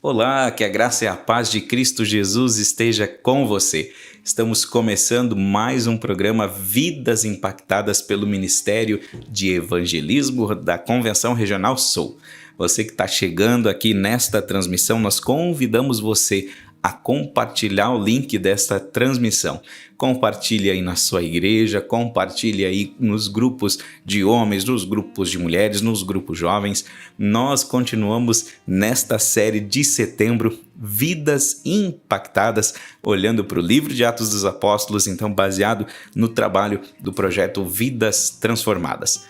Olá, que a graça e a paz de Cristo Jesus esteja com você. Estamos começando mais um programa Vidas Impactadas pelo Ministério de Evangelismo da Convenção Regional Sul. Você que está chegando aqui nesta transmissão, nós convidamos você a compartilhar o link desta transmissão. Compartilhe aí na sua igreja, compartilhe aí nos grupos de homens, nos grupos de mulheres, nos grupos jovens. Nós continuamos nesta série de setembro, Vidas Impactadas, olhando para o livro de Atos dos Apóstolos, então baseado no trabalho do projeto Vidas Transformadas.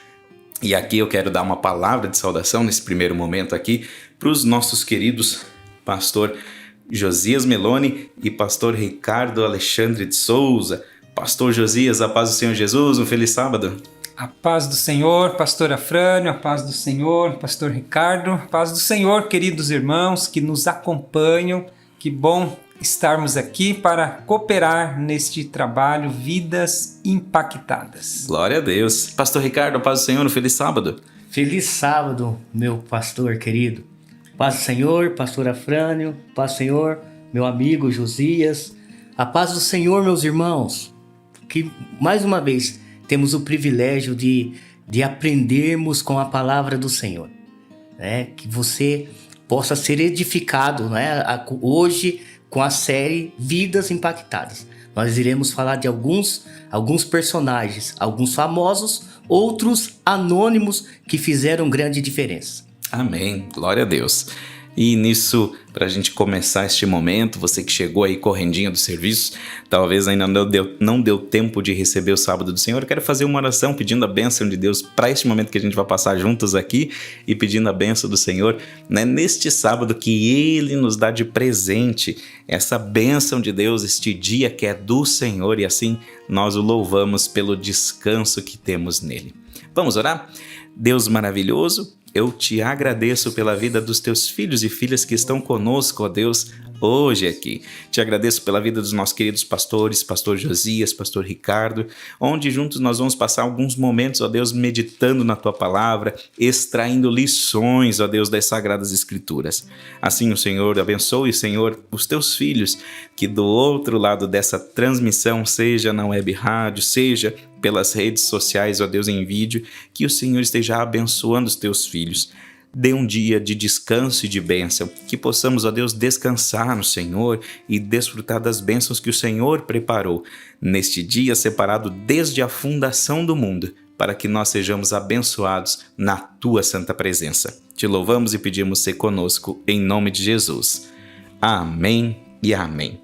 E aqui eu quero dar uma palavra de saudação nesse primeiro momento aqui para os nossos queridos pastor Josias Meloni e pastor Ricardo Alexandre de Souza. Pastor Josias, a paz do Senhor Jesus, um feliz sábado. A paz do Senhor, pastor Afrânio, a paz do Senhor, pastor Ricardo, a paz do Senhor, queridos irmãos que nos acompanham. Que bom estarmos aqui para cooperar neste trabalho Vidas Impactadas. Glória a Deus. Pastor Ricardo, a paz do Senhor, um feliz sábado. Feliz sábado, meu pastor querido. Paz do Senhor, pastor Afrânio, paz do Senhor, meu amigo Josias. A paz do Senhor, meus irmãos, que mais uma vez temos o privilégio de aprendermos com a palavra do Senhor, né? Que você possa ser edificado, né? Hoje com a série Vidas Impactadas. Nós iremos falar de alguns personagens, alguns famosos, outros anônimos que fizeram grande diferença. Amém, glória a Deus. E nisso, para a gente começar este momento, você que chegou aí correndinho do serviço, talvez ainda não deu tempo de receber o sábado do Senhor, eu quero fazer uma oração pedindo a bênção de Deus para este momento que a gente vai passar juntos aqui e pedindo a bênção do Senhor, né, neste sábado que Ele nos dá de presente, essa bênção de Deus, este dia que é do Senhor, e assim nós o louvamos pelo descanso que temos nele. Vamos orar? Deus maravilhoso, eu te agradeço pela vida dos teus filhos e filhas que estão conosco, ó Deus, hoje aqui. Te agradeço pela vida dos nossos queridos pastores, pastor Josias, pastor Ricardo, onde juntos nós vamos passar alguns momentos, ó Deus, meditando na tua palavra, extraindo lições, ó Deus, das Sagradas Escrituras. Assim o Senhor abençoe, Senhor, os teus filhos, que do outro lado dessa transmissão, seja na web rádio, seja pelas redes sociais, ó Deus, em vídeo, que o Senhor esteja abençoando os teus filhos. Dê um dia de descanso e de bênção, que possamos, ó Deus, descansar no Senhor e desfrutar das bênçãos que o Senhor preparou neste dia separado desde a fundação do mundo para que nós sejamos abençoados na tua santa presença. Te louvamos e pedimos ser conosco em nome de Jesus. Amém e amém.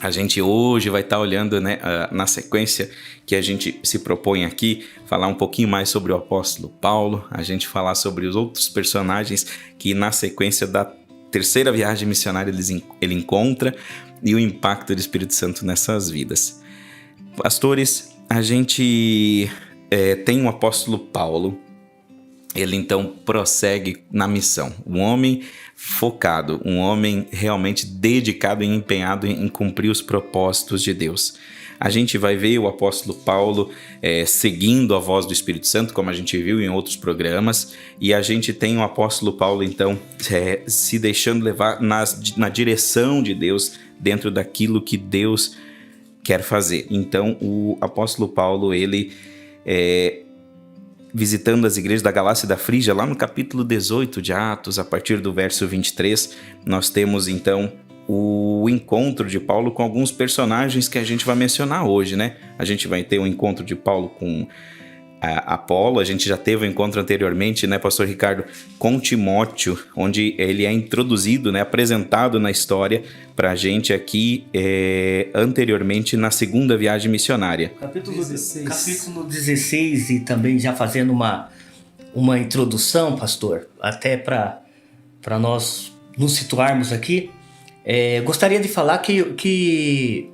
A gente hoje vai estar olhando, né, na sequência que a gente se propõe aqui, falar um pouquinho mais sobre o apóstolo Paulo, a gente falar sobre os outros personagens que na sequência da terceira viagem missionária ele encontra e o impacto do Espírito Santo nessas vidas. Pastores, a gente tem o apóstolo Paulo. Ele então prossegue na missão, um homem focado, um homem realmente dedicado e empenhado em cumprir os propósitos de Deus. A gente vai ver o apóstolo Paulo seguindo a voz do Espírito Santo, como a gente viu em outros programas, e a gente tem o apóstolo Paulo então se deixando levar na direção de Deus, dentro daquilo que Deus quer fazer. Então o apóstolo Paulo, ele visitando as igrejas da Galácia e da Frígia, lá no capítulo 18 de Atos, a partir do verso 23, nós temos então o encontro de Paulo com alguns personagens que a gente vai mencionar hoje, né? A gente vai ter o encontro de Paulo com Apolo, a gente já teve um encontro anteriormente, né, pastor Ricardo, com Timóteo, onde ele é introduzido, né, apresentado na história pra gente aqui anteriormente na segunda viagem missionária. Capítulo 16, e também já fazendo uma introdução, pastor, até para nós nos situarmos aqui, gostaria de falar que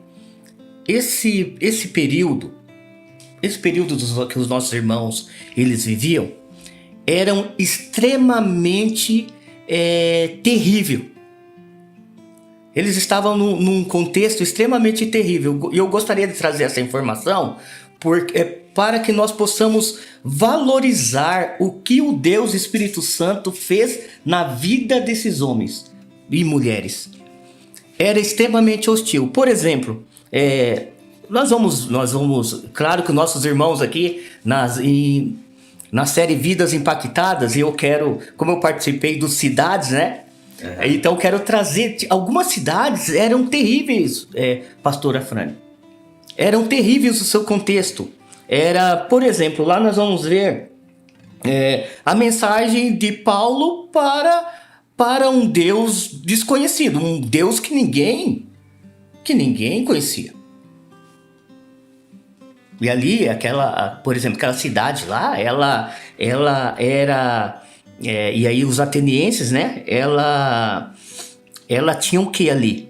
esse período que os nossos irmãos eles viviam eram extremamente terrível. Eles estavam num contexto extremamente terrível. E eu gostaria de trazer essa informação para que nós possamos valorizar o que o Deus Espírito Santo fez na vida desses homens e mulheres. Era extremamente hostil. Por exemplo, nós vamos, claro que nossos irmãos aqui na série Vidas Impactadas, como eu participei dos cidades, né? Então quero trazer, algumas cidades eram terríveis, pastora Frane. Eram terríveis o seu contexto. Por exemplo, lá nós vamos ver a mensagem de Paulo para um Deus desconhecido, um Deus que ninguém conhecia. E ali, por exemplo, aquela cidade lá, ela era... e aí os atenienses, né? Ela tinha o que ali?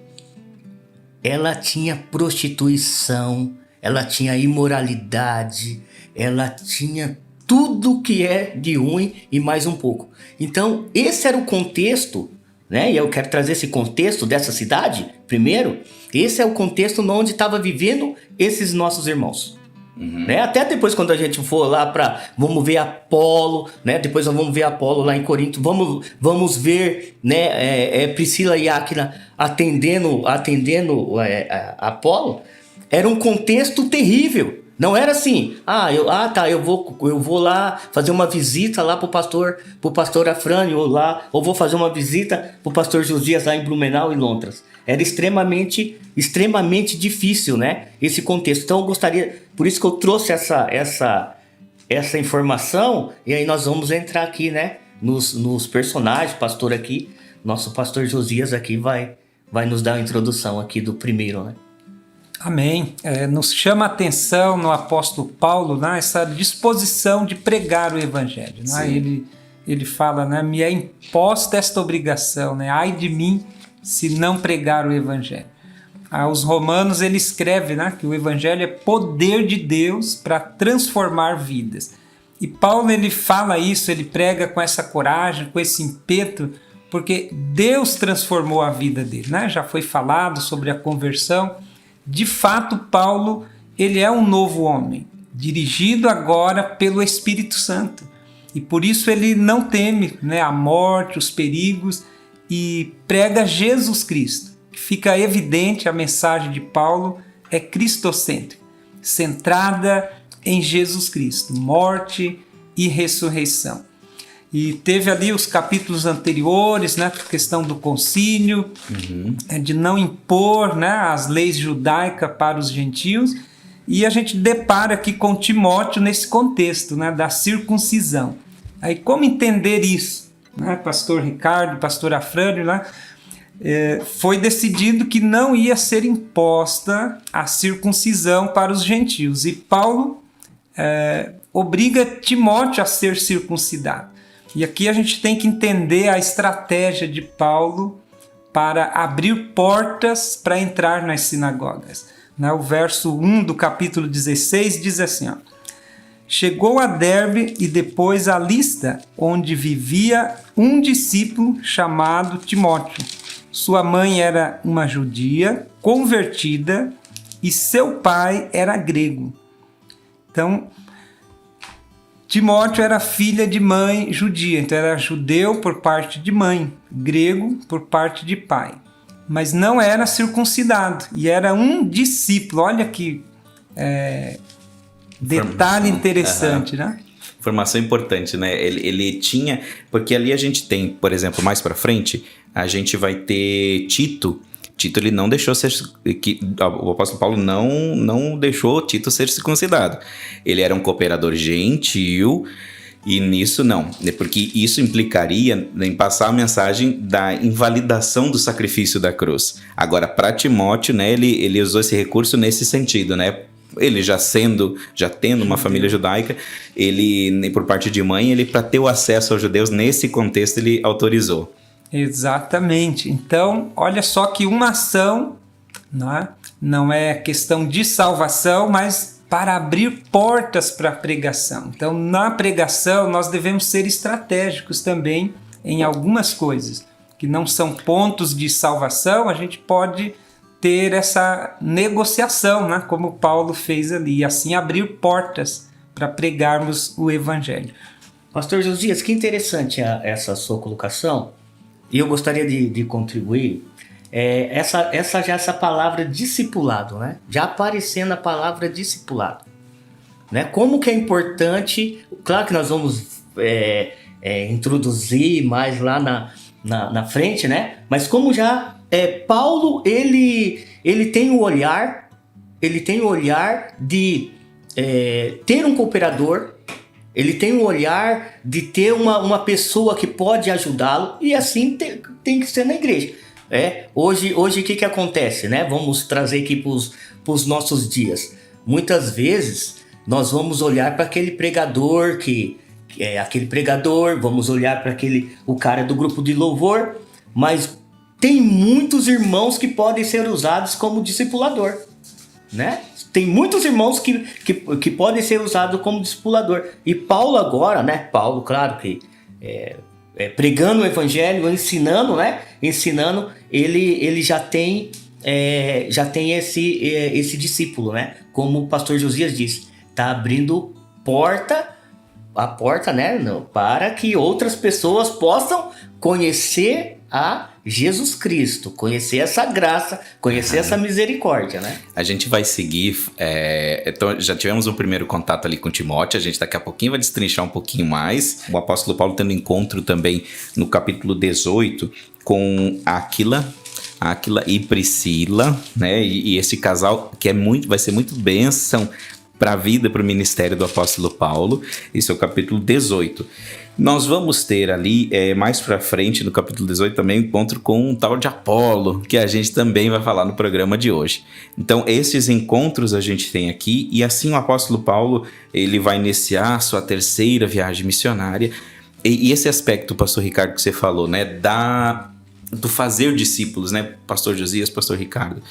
Ela tinha prostituição, ela tinha imoralidade, ela tinha tudo que é de ruim e mais um pouco. Então, esse era o contexto, né? E eu quero trazer esse contexto dessa cidade, primeiro. Esse é o contexto onde estavam vivendo esses nossos irmãos. Né? Até depois, quando a gente for lá vamos ver Apolo, né? Depois nós vamos ver Apolo lá em Corinto, vamos ver, né, Priscila e Áquila atendendo Apolo. Era um contexto terrível. Não era assim, eu vou lá fazer uma visita lá pro pastor Afrânio, ou vou fazer uma visita pro pastor Josias lá em Blumenau e Londres. Era extremamente difícil, né, esse contexto. Então eu gostaria, por isso que eu trouxe essa informação, e aí nós vamos entrar aqui, né, nos personagens. Pastor aqui, nosso pastor Josias aqui vai nos dar uma introdução aqui do primeiro, né. Amém. Nos chama a atenção no apóstolo Paulo, né, essa disposição de pregar o evangelho. Né? Ele fala, né, me é imposta esta obrigação, né? Ai de mim se não pregar o evangelho. Aos Romanos ele escreve, né, que o evangelho é poder de Deus para transformar vidas. E Paulo ele fala isso, ele prega com essa coragem, com esse impeto, porque Deus transformou a vida dele. Né? Já foi falado sobre a conversão. De fato, Paulo, ele é um novo homem, dirigido agora pelo Espírito Santo. E por isso ele não teme, né, a morte, os perigos, e prega Jesus Cristo. Fica evidente, a mensagem de Paulo é cristocêntrica, centrada em Jesus Cristo, morte e ressurreição. E teve ali os capítulos anteriores, né, a questão do concílio, de não impor, né, as leis judaicas para os gentios. E a gente depara aqui com Timóteo nesse contexto, né, da circuncisão. Aí como entender isso? Né, pastor Ricardo, pastor Afrânio, né, foi decidido que não ia ser imposta a circuncisão para os gentios. E Paulo obriga Timóteo a ser circuncidado. E aqui a gente tem que entender a estratégia de Paulo para abrir portas para entrar nas sinagogas. O verso 1 do capítulo 16 diz assim, ó: chegou a Derbe e depois a Listra, onde vivia um discípulo chamado Timóteo. Sua mãe era uma judia convertida e seu pai era grego. Então, Timóteo era filha de mãe judia, então era judeu por parte de mãe, grego por parte de pai. Mas não era circuncidado e era um discípulo. Olha que detalhe interessante, né? Informação importante, né? Ele tinha... Porque ali a gente tem, por exemplo, mais pra frente, a gente vai ter Tito. Tito, ele não deixou ser... O apóstolo Paulo não deixou Tito ser circuncidado. Ele era um cooperador gentil... E nisso não, porque isso implicaria em passar a mensagem da invalidação do sacrifício da cruz. Agora, para Timóteo, né, ele usou esse recurso nesse sentido, né? Ele já tendo uma família judaica, ele, por parte de mãe, ele, para ter o acesso aos judeus, nesse contexto, ele autorizou. Exatamente. Então, olha só que uma ação, não é questão de salvação, mas para abrir portas para a pregação. Então, na pregação, nós devemos ser estratégicos também em algumas coisas, que não são pontos de salvação. A gente pode ter essa negociação, né? Como Paulo fez ali, e assim abrir portas para pregarmos o Evangelho. Pastor Josias, que interessante essa sua colocação, e eu gostaria de contribuir. Essa palavra discipulado, né? Já aparecendo a palavra discipulado, né? Como que é importante, claro que nós vamos introduzir mais lá na frente, né? Mas como já Paulo, ele tem o olhar de ter um cooperador, ele tem o olhar de ter uma pessoa que pode ajudá-lo, e assim tem que ser na igreja. Hoje o que acontece, né? Vamos trazer aqui para os nossos dias. Muitas vezes nós vamos olhar para aquele pregador que é aquele pregador, vamos olhar para o cara do grupo de louvor, mas tem muitos irmãos que podem ser usados como discipulador, né? Tem muitos irmãos que podem ser usados como discipulador. E Paulo agora, né? Paulo, claro que pregando o evangelho, ensinando, né? Ensinando, ele já tem esse discípulo, né? Como o pastor Josias disse, tá abrindo a porta, né? Para que outras pessoas possam conhecer a Jesus Cristo, conhecer essa graça, conhecer essa misericórdia, né? A gente vai seguir, então já tivemos um primeiro contato ali com Timóteo, a gente daqui a pouquinho vai destrinchar um pouquinho mais. O apóstolo Paulo tendo encontro também no capítulo 18 com Áquila e Priscila, né? E esse casal que vai ser muito bênção para a vida, para o ministério do apóstolo Paulo. Esse é o capítulo 18. Nós vamos ter ali, mais para frente, no capítulo 18, também encontro com um tal de Apolo, que a gente também vai falar no programa de hoje. Então, esses encontros a gente tem aqui, e assim o apóstolo Paulo, ele vai iniciar a sua terceira viagem missionária. E esse aspecto, pastor Ricardo, que você falou, né, do fazer discípulos, né, pastor Josias, pastor Ricardo,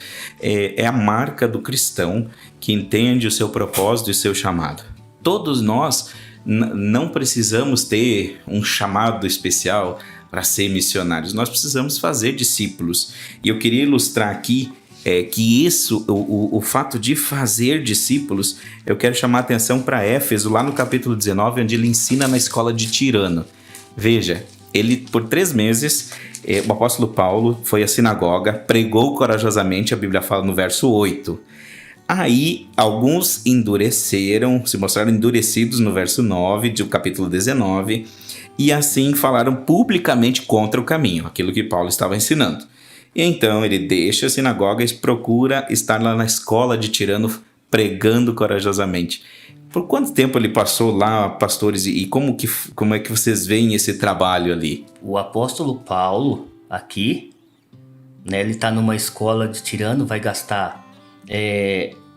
é a marca do cristão que entende o seu propósito e o seu chamado. Todos nós não precisamos ter um chamado especial para ser missionários, nós precisamos fazer discípulos. E eu queria ilustrar aqui que isso, o fato de fazer discípulos, eu quero chamar a atenção para Éfeso, lá no capítulo 19, onde ele ensina na escola de Tirano. Veja, ele por 3 meses, o apóstolo Paulo foi à sinagoga, pregou corajosamente, a Bíblia fala no verso 8. Aí, alguns endureceram, se mostraram endurecidos no verso 9 do capítulo 19, e assim falaram publicamente contra o caminho, aquilo que Paulo estava ensinando. E então ele deixa a sinagoga e procura estar lá na escola de Tirano pregando corajosamente. Por quanto tempo ele passou lá, pastores, e como é que vocês veem esse trabalho ali? O apóstolo Paulo, aqui, né, ele está numa escola de Tirano, vai gastar...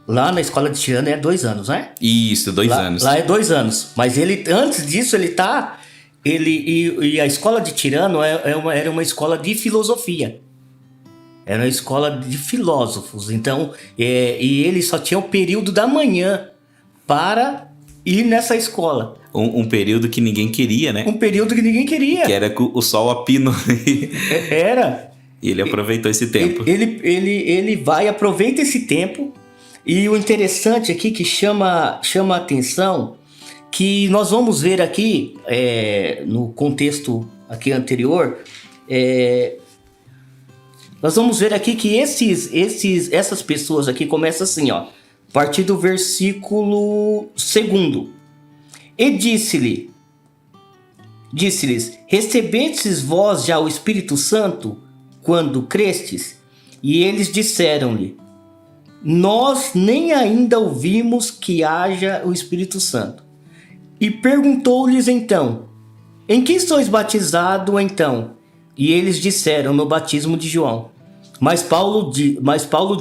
lá na escola de Tirano é 2 anos, né? Isso, 2 anos. Lá é 2 anos. Mas ele, antes disso, e a escola de Tirano era uma escola de filosofia. Era uma escola de filósofos. Então, e ele só tinha o período da manhã para ir nessa escola. Um período que ninguém queria, né? Um período que ninguém queria. Que era com o sol a pino. Era. E ele aproveitou esse tempo. Ele vai, aproveita esse tempo. E o interessante aqui que chama a atenção, que nós vamos ver aqui, no contexto aqui anterior, nós vamos ver aqui que essas pessoas aqui começam assim, ó, a partir do versículo 2. E disse-lhes, recebestes vós já o Espírito Santo quando crestes? E eles disseram-lhe, nós nem ainda ouvimos que haja o Espírito Santo. E perguntou-lhes então, em que sois batizado então? E eles disseram, no batismo de João. Mas Paulo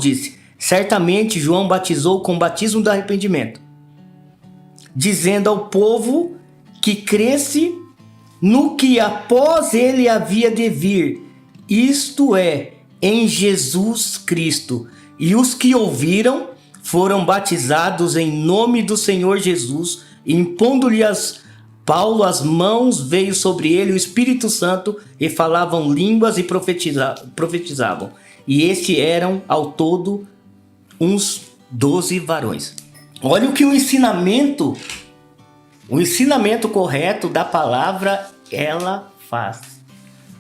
disse, certamente João batizou com o batismo do arrependimento, dizendo ao povo que cresce no que após ele havia de vir, isto é, em Jesus Cristo. E os que ouviram foram batizados em nome do Senhor Jesus, e impondo-lhe Paulo as mãos, veio sobre ele o Espírito Santo, e falavam línguas e profetizavam. E estes eram ao todo uns 12 varões. Olha o que o ensinamento correto da palavra ela faz.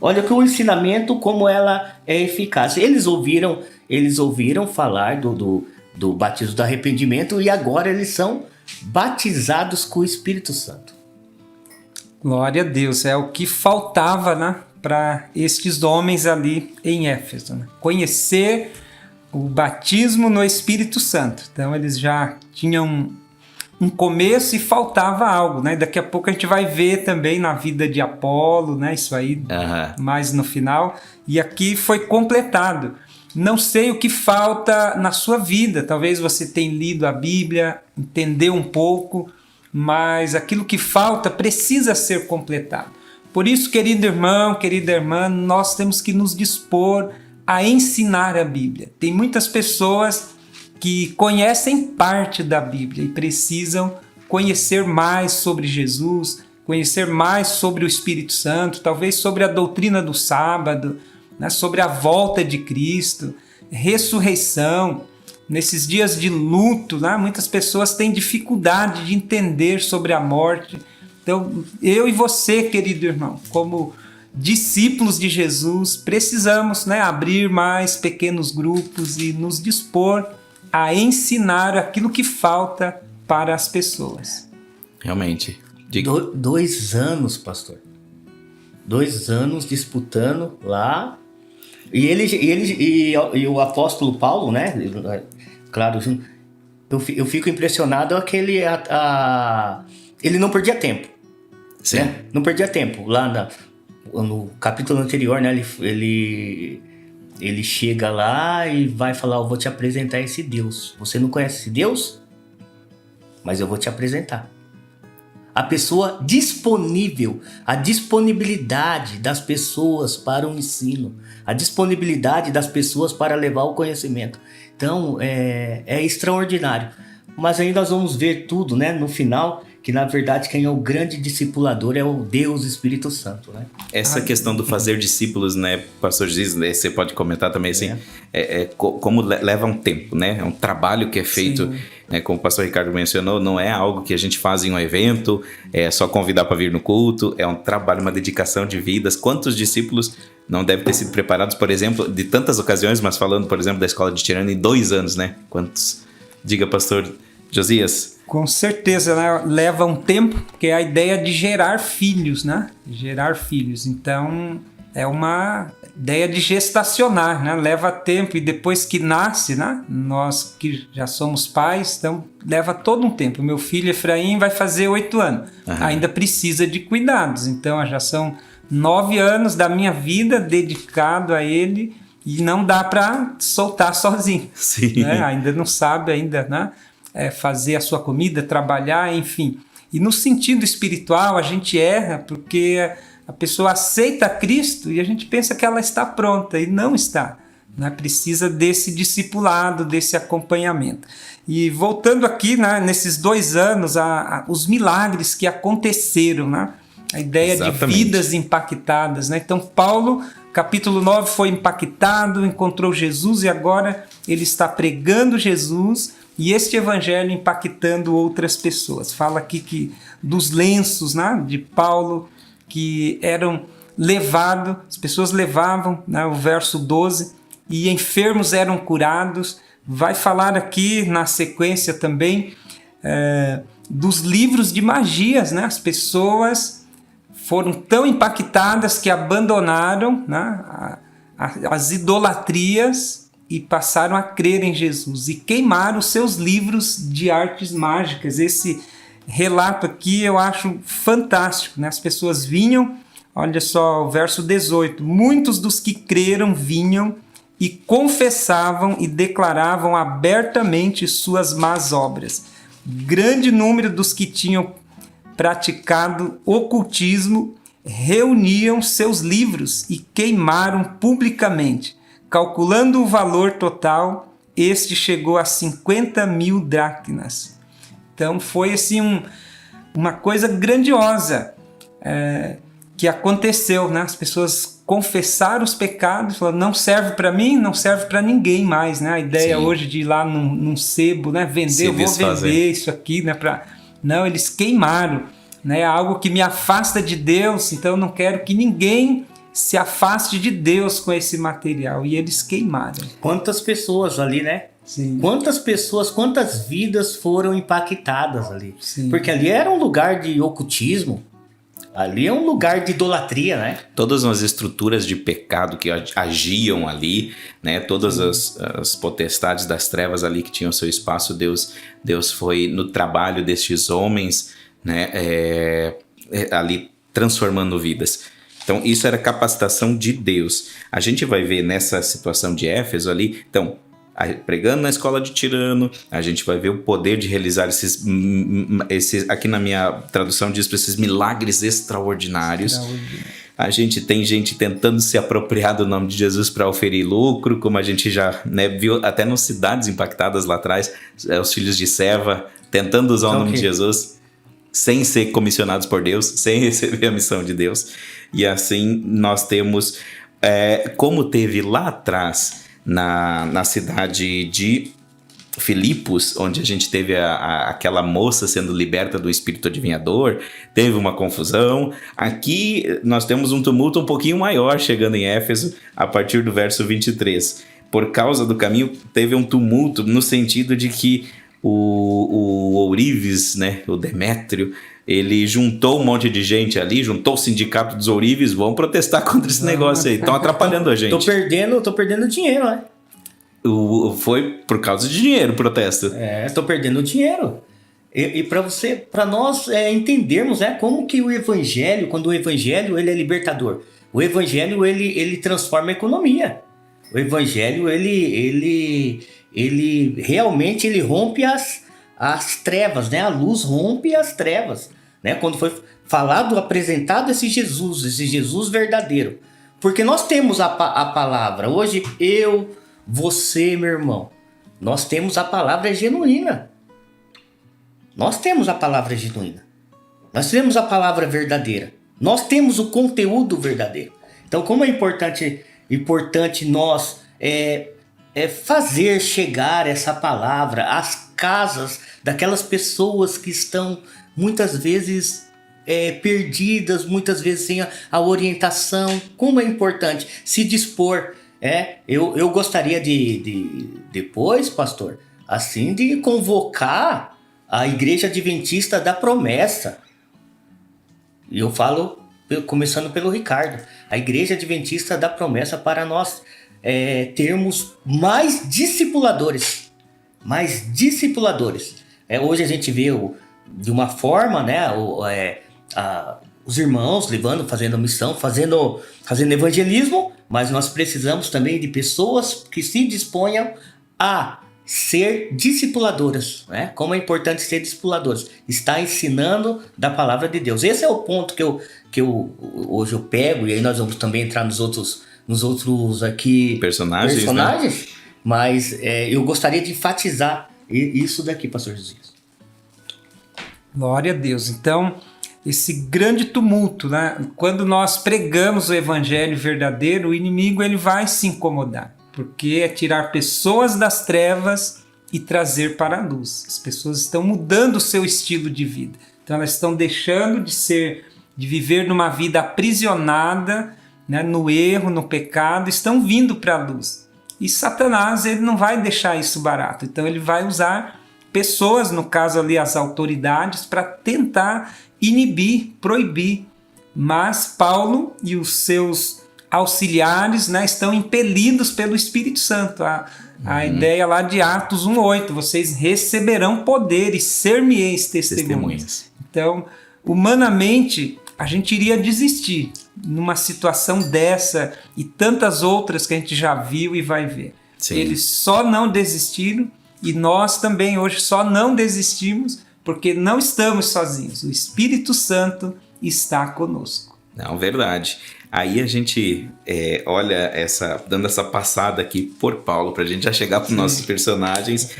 Olha que o ensinamento, como ela é eficaz. Eles ouviram falar do batismo do arrependimento e agora eles são batizados com o Espírito Santo. Glória a Deus, é o que faltava, né, para estes homens ali em Éfeso, né? Conhecer o batismo no Espírito Santo. Então eles já tinham um começo e faltava algo, né? Daqui a pouco a gente vai ver também na vida de Apolo, né? Isso aí mais no final. E aqui foi completado. Não sei o que falta na sua vida. Talvez você tenha lido a Bíblia, entendeu um pouco, mas aquilo que falta precisa ser completado. Por isso, querido irmão, querida irmã, nós temos que nos dispor a ensinar a Bíblia. Tem muitas pessoas que conhecem parte da Bíblia e precisam conhecer mais sobre Jesus, conhecer mais sobre o Espírito Santo, talvez sobre a doutrina do sábado, né, sobre a volta de Cristo, ressurreição. Nesses dias de luto, né, muitas pessoas têm dificuldade de entender sobre a morte. Então, eu e você, querido irmão, como discípulos de Jesus, precisamos, né, abrir mais pequenos grupos e nos dispor a ensinar aquilo que falta para as pessoas. Realmente. 2 anos, pastor. 2 anos disputando lá. E o apóstolo Paulo, né? Claro, eu fico impressionado ele não perdia tempo. Sim. Né? Não perdia tempo. Lá no capítulo anterior, né? Ele chega lá e vai falar, eu vou te apresentar esse Deus. Você não conhece esse Deus? Mas eu vou te apresentar. A pessoa disponível, a disponibilidade das pessoas para o ensino, a disponibilidade das pessoas para levar o conhecimento. Então, é extraordinário. Mas aí nós vamos ver tudo, né, no final, que na verdade quem é o grande discipulador é o Deus Espírito Santo, né? Essa questão do fazer discípulos, né, pastor Giz, né, você pode comentar também assim, como leva um tempo, né? É um trabalho que é feito, né, como o pastor Ricardo mencionou, não é algo que a gente faz em um evento, é só convidar para vir no culto, é um trabalho, uma dedicação de vidas. Quantos discípulos não devem ter sido preparados, por exemplo, de tantas ocasiões, mas falando, por exemplo, da escola de Tirano em 2 anos, né? Quantos? Diga, pastor Josias. Com certeza, né? Leva um tempo, porque é a ideia de gerar filhos, né? Gerar filhos. Então, é uma ideia de gestacionar, né? Leva tempo, e depois que nasce, né? Nós que já somos pais, então leva todo um tempo. Meu filho Efraim vai fazer 8 anos, ainda precisa de cuidados, então já são 9 anos da minha vida dedicado a ele, e não dá para soltar sozinho. Sim. Né? Ainda não sabe né? Fazer a sua comida, trabalhar, enfim. E no sentido espiritual a gente erra porque a pessoa aceita Cristo e a gente pensa que ela está pronta, e não está. Né? Precisa desse discipulado, desse acompanhamento. E voltando aqui, né, nesses 2 anos, os milagres que aconteceram, né? A ideia Exatamente. de vidas impactadas. Né? Então Paulo, capítulo 9, foi impactado, encontrou Jesus, e agora ele está pregando Jesus e este evangelho impactando outras pessoas. Fala aqui dos lenços, né, de Paulo, que eram levados, as pessoas levavam, né, o verso 12, e enfermos eram curados. Vai falar aqui na sequência também dos livros de magias, né? As pessoas foram tão impactadas que abandonaram, né, as idolatrias e passaram a crer em Jesus e queimaram os seus livros de artes mágicas. Esse relato aqui eu acho fantástico, né? As pessoas vinham, olha só o verso 18, muitos dos que creram vinham e confessavam e declaravam abertamente suas más obras. Grande número dos que tinham praticado ocultismo reuniam seus livros e queimaram publicamente. Calculando o valor total, este chegou a 50.000 dracmas. Então foi assim uma coisa grandiosa que aconteceu, né? As pessoas confessaram os pecados, falaram, não serve para mim, não serve para ninguém mais, né? A ideia hoje de ir lá num sebo, né? Vender, eu vou vender isso aqui, né? Não, eles queimaram, né? Algo que me afasta de Deus, então eu não quero que ninguém se afaste de Deus com esse material. E eles queimaram. Quantas pessoas ali, né? Sim. Quantas pessoas, quantas vidas foram impactadas ali. Sim. Porque ali era um lugar de ocultismo. Ali é um lugar de idolatria, né? Todas as estruturas de pecado que agiam ali, né? Todas as potestades das trevas ali que tinham seu espaço, Deus foi no trabalho destes homens, né? Ali transformando vidas. Então isso era capacitação de Deus. A gente vai ver nessa situação de Éfeso ali, então, pregando na escola de Tirano, a gente vai ver o poder de realizar esses aqui na minha tradução diz esses milagres extraordinários. A gente tem gente tentando se apropriar do nome de Jesus para oferir lucro, como a gente já, né, viu até nas cidades impactadas lá atrás, os filhos de Seva tentando usar o nome de Jesus sem ser comissionados por Deus, sem receber a missão de Deus. E assim nós temos, como teve lá atrás na cidade de Filipos, onde a gente teve aquela moça sendo liberta do espírito adivinhador, teve uma confusão. Aqui nós temos um tumulto um pouquinho maior chegando em Éfeso, a partir do verso 23. Por causa do caminho, teve um tumulto no sentido de que o ourives, né, o Demétrio, ele juntou um monte de gente ali, juntou o sindicato dos ourives, vão protestar contra esse negócio aí, estão atrapalhando a gente. Tô perdendo dinheiro, né? Foi por causa de dinheiro o protesto. Tô perdendo dinheiro. E para nós entendermos, né, como que o evangelho, quando o evangelho ele é libertador, o evangelho ele transforma a economia. O evangelho ele realmente ele rompe as trevas, né? A luz rompe as trevas, né? Quando foi falado, apresentado esse Jesus verdadeiro. Porque nós temos a palavra. Hoje você, meu irmão, nós temos a palavra genuína. Nós temos a palavra genuína. Nós temos a palavra verdadeira. Nós temos o conteúdo verdadeiro. Então, como é importante nós fazer chegar essa palavra às casas daquelas pessoas que estão muitas vezes perdidas, muitas vezes sem a orientação. Como é importante se dispor. Eu gostaria de depois, pastor, assim, de convocar a Igreja Adventista da Promessa. E eu falo começando pelo Ricardo. A Igreja Adventista dá promessa para nós termos mais discipuladores. Mais discipuladores. Hoje a gente vê de uma forma, né, os irmãos fazendo missão, fazendo evangelismo, mas nós precisamos também de pessoas que se disponham a ser discipuladoras, né? Como é importante ser discipuladoras, está ensinando da palavra de Deus. Esse é o ponto que hoje eu pego, e aí nós vamos também entrar nos outros aqui personagens. Né? Mas eu gostaria de enfatizar isso daqui, pastor Josias. Glória a Deus. Então, esse grande tumulto, né? Quando nós pregamos o evangelho verdadeiro, o inimigo ele vai se incomodar, porque é tirar pessoas das trevas e trazer para a luz. As pessoas estão mudando o seu estilo de vida. Então elas estão deixando de viver numa vida aprisionada, né, no erro, no pecado, estão vindo para a luz. E Satanás ele não vai deixar isso barato. Então ele vai usar pessoas, no caso ali as autoridades, para tentar inibir, proibir. Mas Paulo e os seus auxiliares, né, estão impelidos pelo Espírito Santo. A ideia lá de Atos 1:8, vocês receberão poder e ser-me-eis testemunhas. Então, humanamente, a gente iria desistir numa situação dessa e tantas outras que a gente já viu e vai ver. Sim. Eles só não desistiram e nós também hoje só não desistimos porque não estamos sozinhos. O Espírito Santo está conosco. Não, verdade. Aí a gente olha dando essa passada aqui por Paulo, para a gente já chegar para os nossos personagens.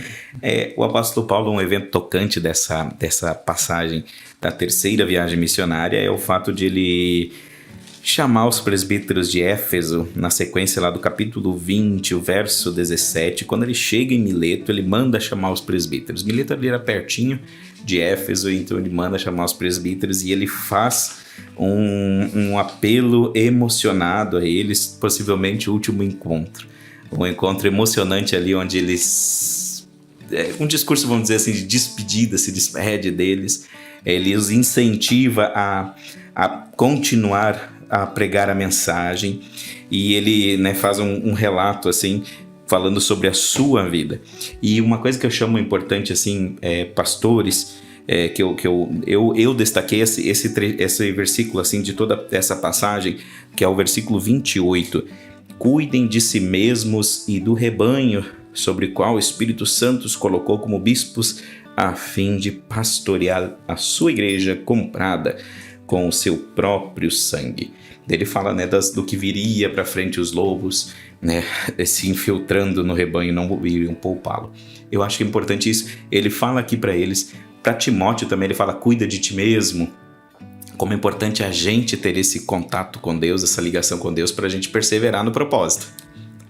O apóstolo Paulo, um evento tocante dessa passagem da terceira viagem missionária, é o fato de ele chamar os presbíteros de Éfeso, na sequência lá do capítulo 20, o verso 17. Quando ele chega em Mileto, ele manda chamar os presbíteros. Mileto ali era pertinho de Éfeso, então ele manda chamar os presbíteros e ele faz um apelo emocionado a eles, possivelmente o último encontro. Um encontro emocionante ali onde eles... um discurso, vamos dizer assim, de despedida, se despede deles. Ele os incentiva a continuar a pregar a mensagem e ele, né, faz um relato assim, falando sobre a sua vida. E uma coisa que eu chamo importante, assim, pastores, que eu destaquei esse versículo assim, de toda essa passagem, que é o versículo 28. Cuidem de si mesmos e do rebanho sobre o qual o Espírito Santo os colocou como bispos, a fim de pastorear a sua igreja comprada com o seu próprio sangue. Ele fala, né, do que viria para frente os lobos, né, se infiltrando no rebanho, não iriam poupá-lo. Eu acho que é importante isso. Ele fala aqui para eles, para Timóteo também, ele fala, cuida de ti mesmo. Como é importante a gente ter esse contato com Deus, essa ligação com Deus, para a gente perseverar no propósito.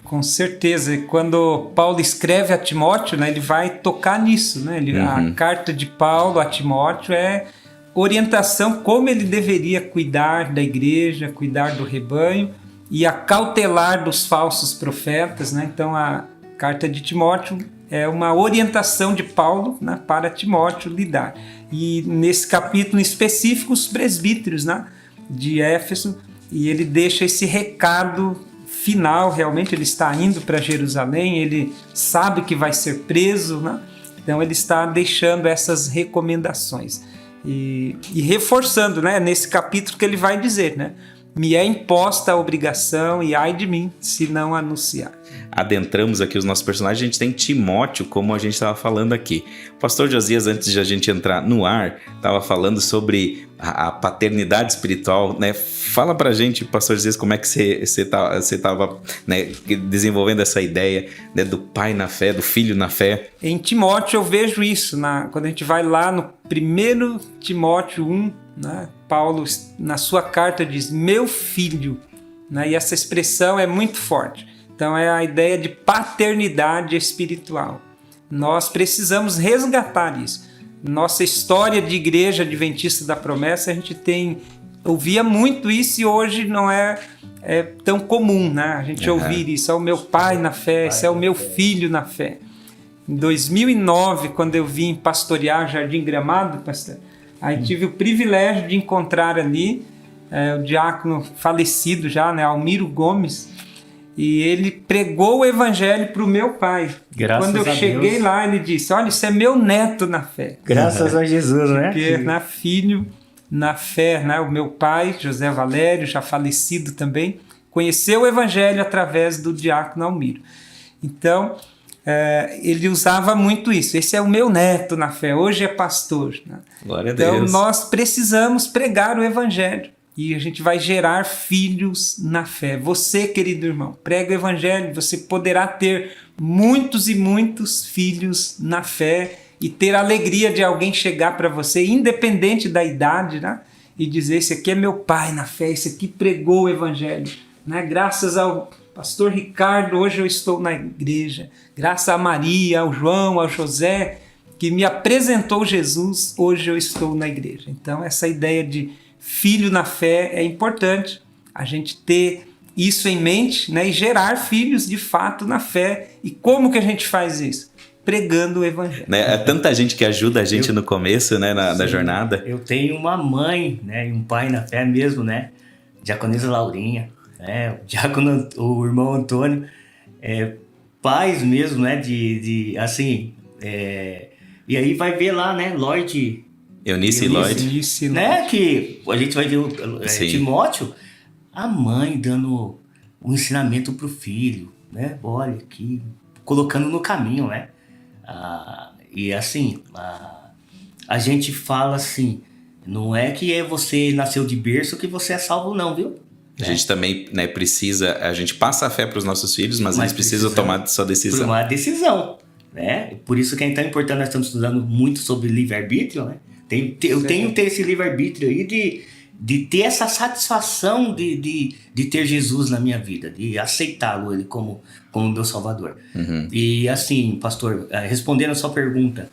Com certeza. E quando Paulo escreve a Timóteo, né, ele vai tocar nisso. Né? A carta de Paulo a Timóteo é orientação como ele deveria cuidar da igreja, cuidar do rebanho e acautelar dos falsos profetas. Né? Então a carta de Timóteo é uma orientação de Paulo, né, para Timóteo lidar. E nesse capítulo em específico, os presbíteros, né, de Éfeso, e ele deixa esse recado final. Realmente ele está indo para Jerusalém, ele sabe que vai ser preso, né? Então ele está deixando essas recomendações e reforçando, né, nesse capítulo que ele vai dizer, né, me é imposta a obrigação e ai de mim se não anunciar. Adentramos aqui os nossos personagens, a gente tem Timóteo, como a gente estava falando aqui. O pastor Josias, antes de a gente entrar no ar, estava falando sobre a paternidade espiritual, né? Fala pra gente, pastor Josias, como é que você estava, né, desenvolvendo essa ideia, né, do pai na fé, do filho na fé. Em Timóteo eu vejo isso, quando a gente vai lá no 1 Timóteo 1, né, Paulo na sua carta diz, meu filho, né, e essa expressão é muito forte. Então é a ideia de paternidade espiritual. Nós precisamos resgatar isso. Nossa história de igreja adventista da promessa, a gente ouvia muito isso e hoje não é tão comum, né? A gente ouvir isso, é o meu pai na fé, esse é o meu filho na fé. Em 2009, quando eu vim pastorear Jardim Gramado, pastor, aí tive o privilégio de encontrar ali o diácono falecido já, né, Almiro Gomes, e ele pregou o evangelho para o meu pai. Graças Quando eu a cheguei Deus. lá, ele disse: olha, isso é meu neto na fé. Graças a Jesus, né? Porque, né, filho na fé, né, o meu pai, José Valério, já falecido também, conheceu o evangelho através do diácono Almiro. Então, ele usava muito isso. Esse é o meu neto na fé, hoje é pastor, né? Glória a Então, Deus. nós precisamos pregar o evangelho e a gente vai gerar filhos na fé. Você, querido irmão, prega o evangelho, você poderá ter muitos e muitos filhos na fé e ter a alegria de alguém chegar para você, independente da idade, né? E dizer: esse aqui é meu pai na fé, esse aqui pregou o evangelho, né? Graças ao pastor Ricardo, hoje eu estou na igreja. Graças a Maria, ao João, ao José, que me apresentou Jesus, hoje eu estou na igreja. Então, essa ideia de filho na fé é importante, a gente ter isso em mente, né, e gerar filhos de fato na fé. E como que a gente faz isso? Pregando o evangelho. Né? É tanta gente que ajuda a gente no começo, né, na jornada. Eu tenho uma mãe, né, e um pai na fé mesmo, né? Diaconisa Laurinha, né? O irmão Antônio, pais mesmo, né? Assim, e aí vai ver lá, né? Lloyd, Eunice e Lloyd. Eunice, né? Que a gente vai ver o Sim. Timóteo, a mãe dando um ensinamento pro filho, né? Olha aqui, colocando no caminho, né? E assim, a gente fala assim, não é que você nasceu de berço que você é salvo não, viu? A gente também, né, a gente passa a fé para os nossos filhos, mas eles precisam tomar sua decisão. Tomar a decisão, né? Por isso que é tão importante, nós estamos estudando muito sobre livre-arbítrio, né? Eu tenho que ter esse livre-arbítrio aí de ter essa satisfação de ter Jesus na minha vida, de aceitá-lo ele como meu Salvador. Uhum. E assim, pastor, respondendo a sua pergunta,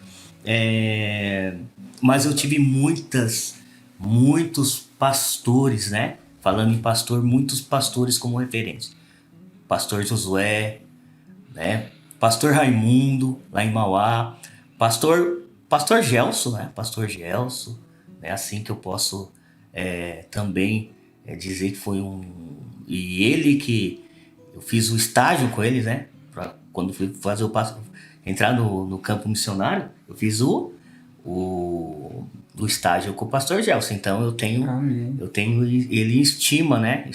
mas eu tive muitos pastores, né? Falando em pastor, muitos pastores como referência. Pastor Josué, né? Pastor Raimundo, lá em Mauá. Pastor Gelson, né? Pastor Gelson, né? Assim que eu posso também dizer que foi E ele que... Eu fiz o estágio com ele, né? Quando fui fazer entrar no campo missionário, eu fiz o estágio com o pastor Gelson. Então eu tenho ele em estima, né?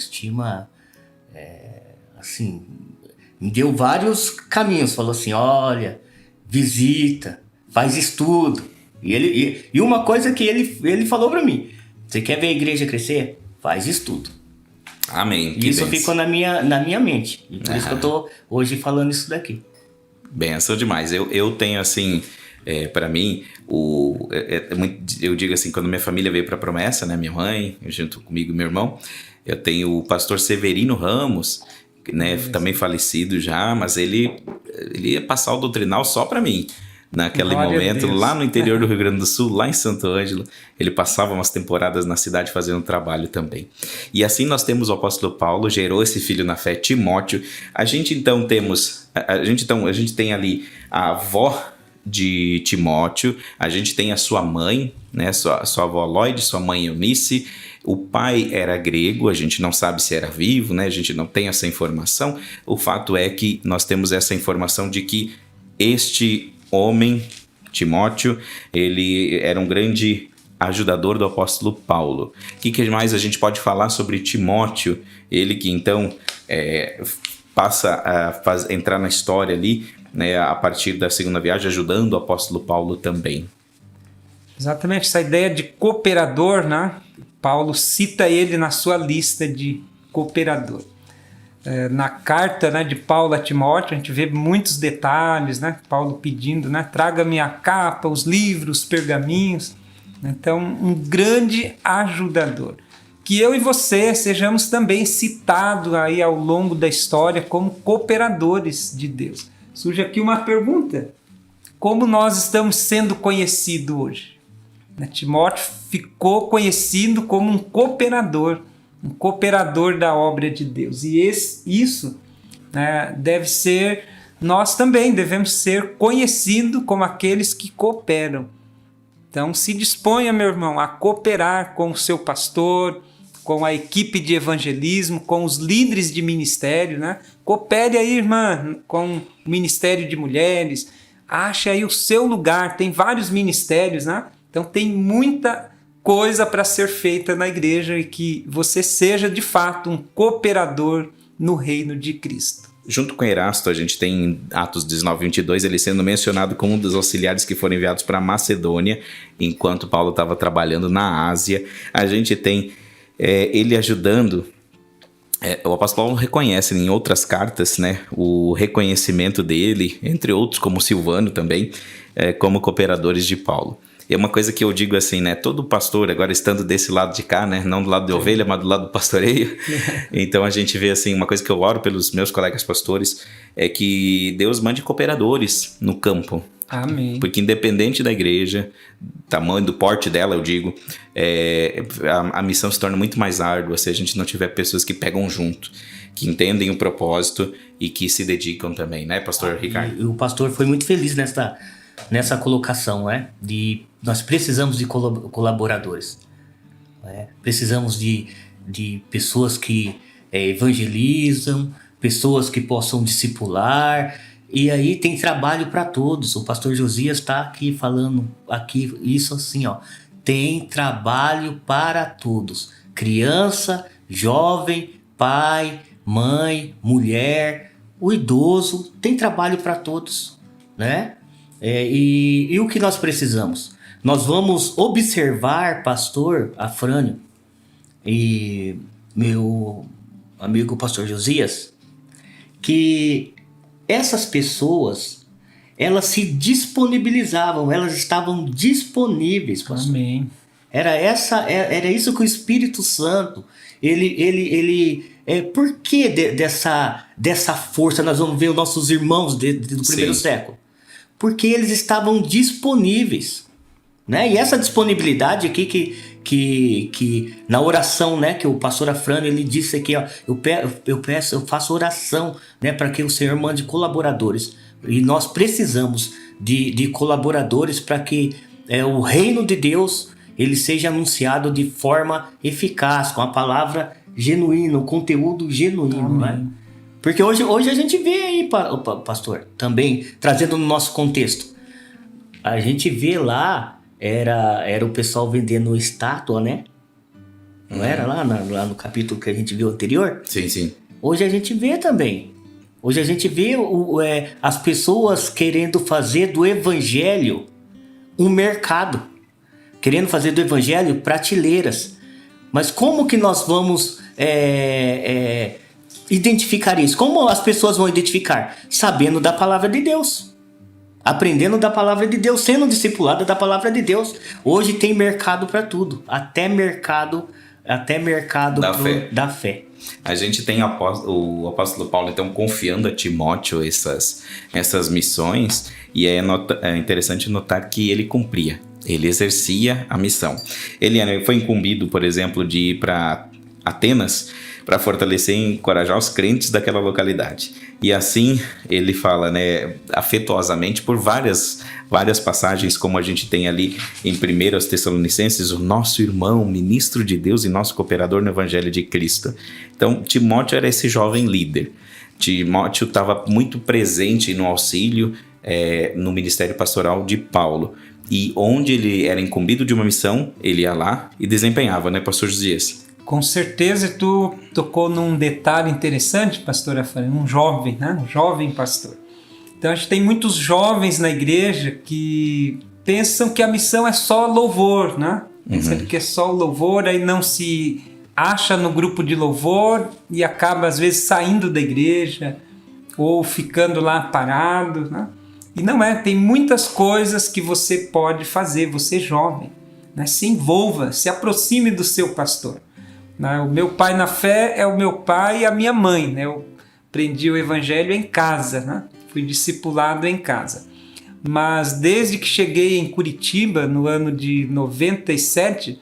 Assim, me deu vários caminhos. Falou assim: olha, visita, faz estudo. E uma coisa que ele falou para mim: você quer ver a igreja crescer? Faz estudo. Amém. E isso ficou na minha mente. E por isso que eu tô hoje falando isso daqui. Benção demais. Eu tenho assim, para mim, eu digo assim, quando minha família veio para a promessa, né, minha mãe, junto comigo e meu irmão, eu tenho o pastor Severino Ramos, né, também falecido já, mas ele ia passar o doutrinal só para mim. Naquele momento, lá no interior do Rio Grande do Sul, lá em Santo Ângelo, ele passava umas temporadas na cidade fazendo um trabalho também. E assim nós temos o apóstolo Paulo, gerou esse filho na fé, Timóteo. A gente tem ali a avó de Timóteo, a gente tem a sua mãe, né, sua avó Lloyd, sua mãe Eunice. O pai era grego, a gente não sabe se era vivo, né, a gente não tem essa informação. O fato é que nós temos essa informação de que este homem, Timóteo, ele era um grande ajudador do apóstolo Paulo. O que mais a gente pode falar sobre Timóteo? Ele que então passa a entrar na história ali, né, a partir da segunda viagem, ajudando o apóstolo Paulo também. Exatamente, essa ideia de cooperador, né? Paulo cita ele na sua lista de cooperador. Na carta, né, de Paulo a Timóteo, a gente vê muitos detalhes, né? Paulo pedindo, né, traga-me a capa, os livros, os pergaminhos. Então, um grande ajudador. Que eu e você sejamos também citados aí ao longo da história como cooperadores de Deus. Surge aqui uma pergunta: como nós estamos sendo conhecidos hoje? Timóteo ficou conhecido como um cooperador da obra de Deus. E isso, né, deve ser, nós também devemos ser conhecidos como aqueles que cooperam. Então se disponha, meu irmão, a cooperar com o seu pastor, com a equipe de evangelismo, com os líderes de ministério, né? Coopere aí, irmã, com o Ministério de Mulheres, ache aí o seu lugar, tem vários ministérios, né? Então tem muita coisa para ser feita na igreja e que você seja de fato um cooperador no reino de Cristo. Junto com Erasto, a gente tem em Atos 19, 22, ele sendo mencionado como um dos auxiliares que foram enviados para Macedônia, enquanto Paulo estava trabalhando na Ásia. A gente tem ele ajudando. O apóstolo Paulo reconhece em outras cartas, né, o reconhecimento dele, entre outros, como Silvano também, como cooperadores de Paulo. E é uma coisa que eu digo assim, né? Todo pastor, agora estando desse lado de cá, né? Não do lado de ovelha, mas do lado do pastoreio. Então a gente vê assim, uma coisa que eu oro pelos meus colegas pastores é que Deus mande cooperadores no campo. Amém. Porque independente da igreja, tamanho, do porte dela, eu digo, a missão se torna muito mais árdua se a gente não tiver pessoas que pegam junto, que entendem o propósito e que se dedicam também, né, pastor Ricardo? E o pastor foi muito feliz nessa colocação, né? Nós precisamos de colaboradores, né? Precisamos de pessoas que evangelizam, pessoas que possam discipular, e aí tem trabalho para todos. O pastor Josias está aqui falando aqui isso assim, ó, tem trabalho para todos, criança, jovem, pai, mãe, mulher, o idoso, tem trabalho para todos, né? E o que nós precisamos? Nós vamos observar, pastor Afrânio e meu amigo pastor Josias, que essas pessoas, elas se disponibilizavam, elas estavam disponíveis, pastor. Amém. Era isso que o Espírito Santo, por que dessa força? Nós vamos ver os nossos irmãos do primeiro século. Porque eles estavam disponíveis, né? E essa disponibilidade aqui que na oração, né, que o pastor Afrânio ele disse aqui, ó, eu faço oração, né, para que o Senhor mande colaboradores. E nós precisamos de colaboradores para que o reino de Deus ele seja anunciado de forma eficaz, com a palavra genuína, o conteúdo genuíno, né? Porque hoje a gente vê aí, pastor, também, trazendo no nosso contexto, a gente vê lá, era o pessoal vendendo estátua, né? Não era lá no capítulo que a gente viu anterior? Sim, sim. Hoje a gente vê também. Hoje a gente vê as pessoas querendo fazer do evangelho um mercado. Querendo fazer do evangelho prateleiras. Mas como que nós vamos identificar isso? Como as pessoas vão identificar? Sabendo da palavra de Deus. Aprendendo da palavra de Deus, sendo discipulada da palavra de Deus. Hoje tem mercado para tudo. Até mercado da fé. A gente tem o apóstolo Paulo, então, confiando a Timóteo essas missões, e é interessante notar que ele cumpria, ele exercia a missão. Ele foi incumbido, por exemplo, de ir para Atenas para fortalecer e encorajar os crentes daquela localidade. E assim ele fala, né, afetuosamente, por várias passagens, como a gente tem ali em 1 Tessalonicenses, o nosso irmão, ministro de Deus e nosso cooperador no Evangelho de Cristo. Então, Timóteo era esse jovem líder. Timóteo estava muito presente no auxílio, no ministério pastoral de Paulo. E onde ele era incumbido de uma missão, ele ia lá e desempenhava, né, pastor Josias? Com certeza tu tocou num detalhe interessante, pastor Afrânio, um jovem, né? Um jovem pastor. Então a gente tem muitos jovens na igreja que pensam que a missão é só louvor, né? Pensam que é só louvor, aí não se acha no grupo de louvor e acaba às vezes saindo da igreja ou ficando lá parado, né? E não é, tem muitas coisas que você pode fazer, você jovem, né? Se envolva, se aproxime do seu pastor. O meu pai na fé é o meu pai e a minha mãe, né? Eu aprendi o evangelho em casa, né? Fui discipulado em casa. Mas desde que cheguei em Curitiba, no ano de 97,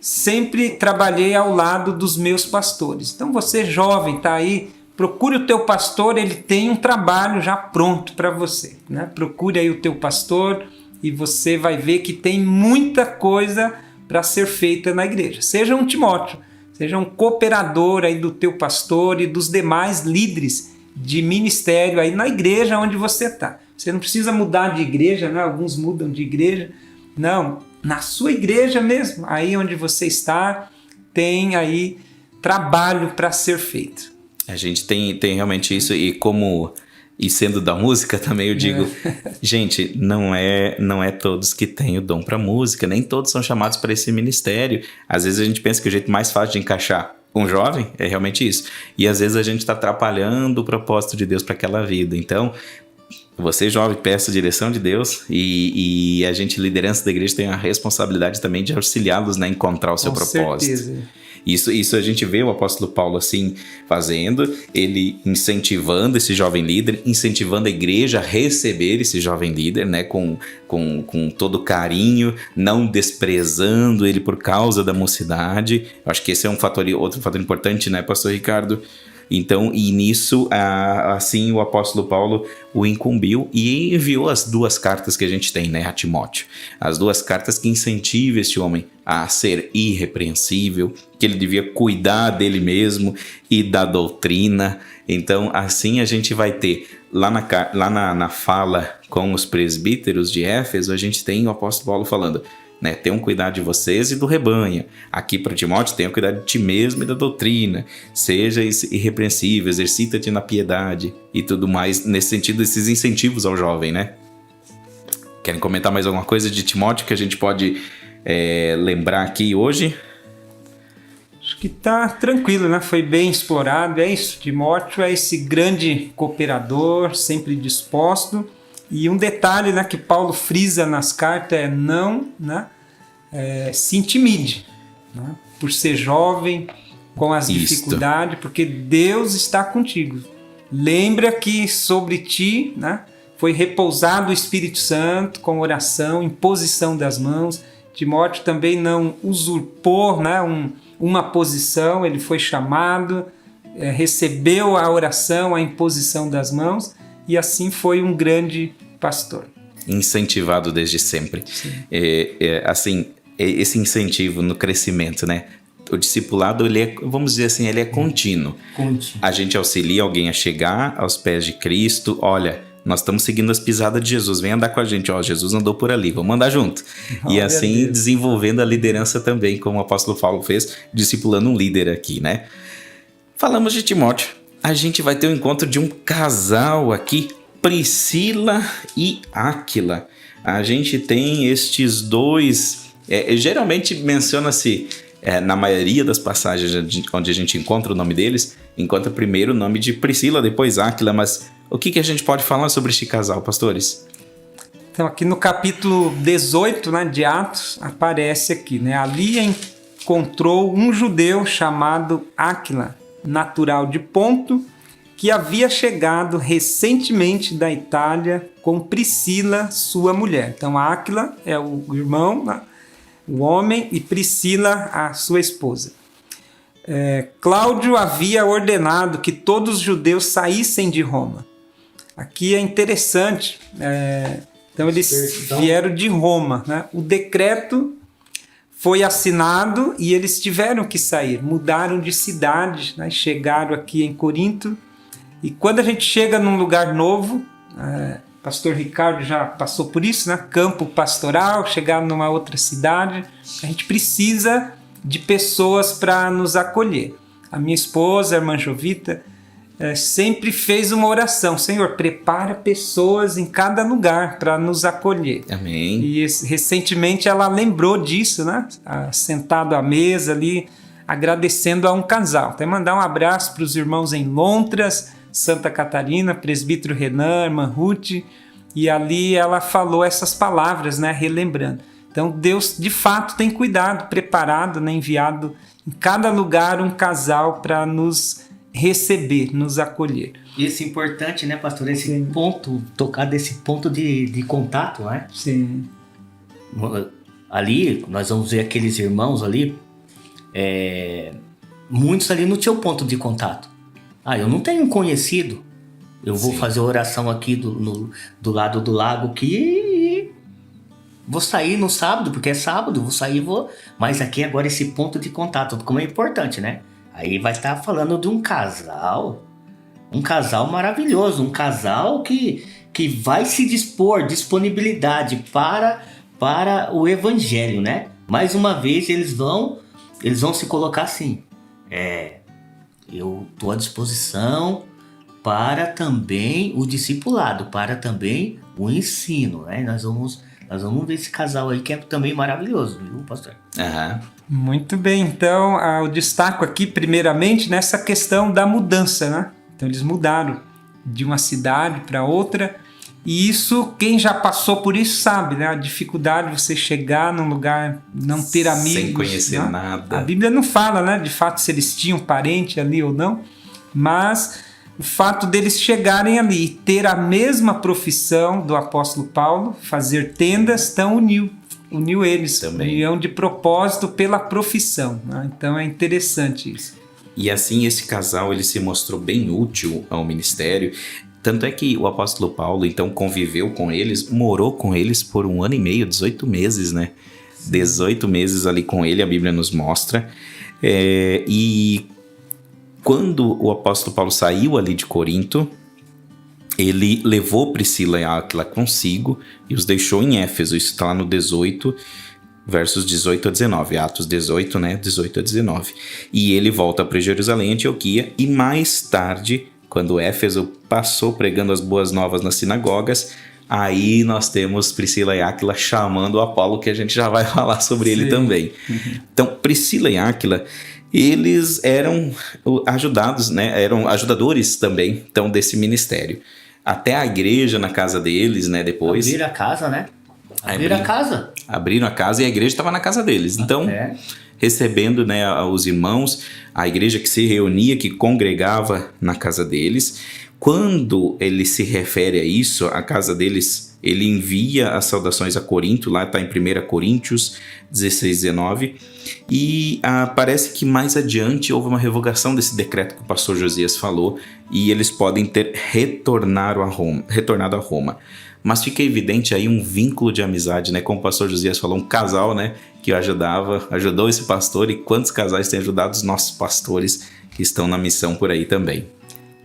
sempre trabalhei ao lado dos meus pastores. Então você jovem, está aí, procure o teu pastor, ele tem um trabalho já pronto para você, né? Procure aí o teu pastor e você vai ver que tem muita coisa para ser feita na igreja. Seja um Timóteo. Seja um cooperador aí do teu pastor e dos demais líderes de ministério aí na igreja onde você está. Você não precisa mudar de igreja, né? Alguns mudam de igreja. Não, na sua igreja mesmo, aí onde você está, tem aí trabalho para ser feito. A gente tem realmente isso, e sendo da música também eu digo, gente, não é todos que têm o dom para música, nem todos são chamados para esse ministério. Às vezes a gente pensa que o jeito mais fácil de encaixar um jovem é realmente isso. E às vezes a gente está atrapalhando o propósito de Deus para aquela vida. Então, você jovem, peça a direção de Deus e a gente, liderança da igreja, tem a responsabilidade também de auxiliá-los a encontrar o seu propósito. Certeza. Isso a gente vê o apóstolo Paulo assim fazendo, ele incentivando esse jovem líder, incentivando a igreja a receber esse jovem líder, né, com todo carinho, não desprezando ele por causa da mocidade. Eu acho que esse é outro fator importante, né, pastor Ricardo? Então, e nisso, assim, o apóstolo Paulo o incumbiu e enviou as 2 cartas que a gente tem, né, a Timóteo. As 2 cartas que incentivam esse homem a ser irrepreensível, que ele devia cuidar dele mesmo e da doutrina. Então, assim a gente vai ter, lá na fala com os presbíteros de Éfeso, a gente tem o apóstolo Paulo falando, né, tenham cuidado de vocês e do rebanho. Aqui para Timóteo, tenham cuidado de ti mesmo e da doutrina. Seja irrepreensível, exercita-te na piedade e tudo mais. Nesse sentido, esses incentivos ao jovem, né? Querem comentar mais alguma coisa de Timóteo que a gente pode lembrar aqui hoje? Acho que tá tranquilo, né? Foi bem explorado. É isso, Timóteo é esse grande cooperador, sempre disposto. E um detalhe, né, que Paulo frisa nas cartas é não, né, se intimide, né, por ser jovem, com as dificuldades, porque Deus está contigo. Lembra que sobre ti, né, foi repousado o Espírito Santo com oração, imposição das mãos. Timóteo também não usurpou, né, uma posição, ele foi chamado, recebeu a oração, a imposição das mãos, e assim foi um grande pastor. Incentivado desde sempre. Assim, esse incentivo no crescimento, né? O discipulado, ele é, vamos dizer assim, ele é contínuo. A gente auxilia alguém a chegar aos pés de Cristo. Olha, nós estamos seguindo as pisadas de Jesus, vem andar com a gente. Ó, Jesus andou por ali, vamos andar junto. E assim, desenvolvendo a liderança também, como o apóstolo Paulo fez, discipulando um líder aqui, né? Falamos de Timóteo. A gente vai ter o encontro de um casal aqui, Priscila e Áquila. A gente tem estes 2, geralmente menciona-se, na maioria das passagens onde a gente encontra o nome deles, encontra primeiro o nome de Priscila, depois Áquila, mas o que a gente pode falar sobre este casal, pastores? Então aqui no capítulo 18, né, de Atos, aparece aqui, né, ali encontrou um judeu chamado Áquila, natural de Ponto, que havia chegado recentemente da Itália com Priscila, sua mulher. Então, Áquila é o irmão, o homem, e Priscila, a sua esposa. Cláudio havia ordenado que todos os judeus saíssem de Roma. Aqui é interessante, então eles vieram de Roma, né? O decreto foi assinado e eles tiveram que sair, mudaram de cidade, né? Chegaram aqui em Corinto. E quando a gente chega num lugar novo, pastor Ricardo já passou por isso, né? Campo pastoral, chegar numa outra cidade, a gente precisa de pessoas para nos acolher. A minha esposa, a irmã Jovita, sempre fez uma oração: Senhor, prepara pessoas em cada lugar para nos acolher. Amém. E recentemente ela lembrou disso, né? Sentado à mesa ali, agradecendo a um casal. Até mandar um abraço para os irmãos em Lontras, Santa Catarina, presbítero Renan, irmã Ruth, e ali ela falou essas palavras, né, relembrando. Então Deus de fato tem cuidado, preparado, né, enviado em cada lugar um casal para nos receber, nos acolher. Isso é importante, né, pastor? Esse ponto, tocar desse ponto de contato, né? Sim. Ali, nós vamos ver aqueles irmãos ali, muitos ali no seu ponto de contato. Eu não tenho um conhecido, eu vou fazer oração aqui do lado do lago aqui, vou sair no sábado, porque é sábado, vou sair, vou... Mas aqui agora esse ponto de contato, como é importante, né? Aí vai estar falando de um casal maravilhoso, um casal que vai se dispor, disponibilidade para o evangelho, né? Mais uma vez eles vão se colocar assim, eu estou à disposição para também o discipulado, para também o ensino, né? Nós vamos ver esse casal aí que é também maravilhoso, viu, pastor? Aham. Muito bem, então eu destaco aqui primeiramente nessa questão da mudança, né? Então eles mudaram de uma cidade para outra, e isso, quem já passou por isso sabe, né? A dificuldade de você chegar num lugar, não ter amigos. Sem conhecer, né? Nada. A Bíblia não fala, né, de fato se eles tinham parente ali ou não, mas o fato deles chegarem ali e ter a mesma profissão do apóstolo Paulo, fazer tendas, então uniu eles, também. União de propósito pela profissão, né? Então é interessante isso. E assim esse casal ele se mostrou bem útil ao ministério. Tanto é que o apóstolo Paulo, então, conviveu com eles, morou com eles por 1 ano e meio, 18 meses, né? 18 meses ali com ele, a Bíblia nos mostra. E quando o apóstolo Paulo saiu ali de Corinto, ele levou Priscila e Áquila consigo e os deixou em Éfeso. Isso está lá no 18, versos 18 a 19. Atos 18, né? 18 a 19. E ele volta para Jerusalém, Antioquia, e mais tarde, quando Éfeso passou pregando as boas novas nas sinagogas, aí nós temos Priscila e Áquila chamando o Apolo, que a gente já vai falar sobre ele também. Então, Priscila e Áquila, eles eram ajudados, né? Eram ajudadores também, então, desse ministério. Até a igreja na casa deles, né? Depois. Abriram a casa, né? Abriram a casa. Abriram a casa e a igreja estava na casa deles. Então, recebendo, né, os irmãos, a igreja que se reunia, que congregava na casa deles. Quando ele se refere a isso, a casa deles, ele envia as saudações a Corinto, lá está em 1 Coríntios 16, 19, e parece que mais adiante houve uma revogação desse decreto que o pastor Josias falou, e eles podem ter retornado a Roma. Mas fica evidente aí um vínculo de amizade, né? Como o pastor Josias falou, um casal, né, que ajudou esse pastor, e quantos casais têm ajudado os nossos pastores que estão na missão por aí também.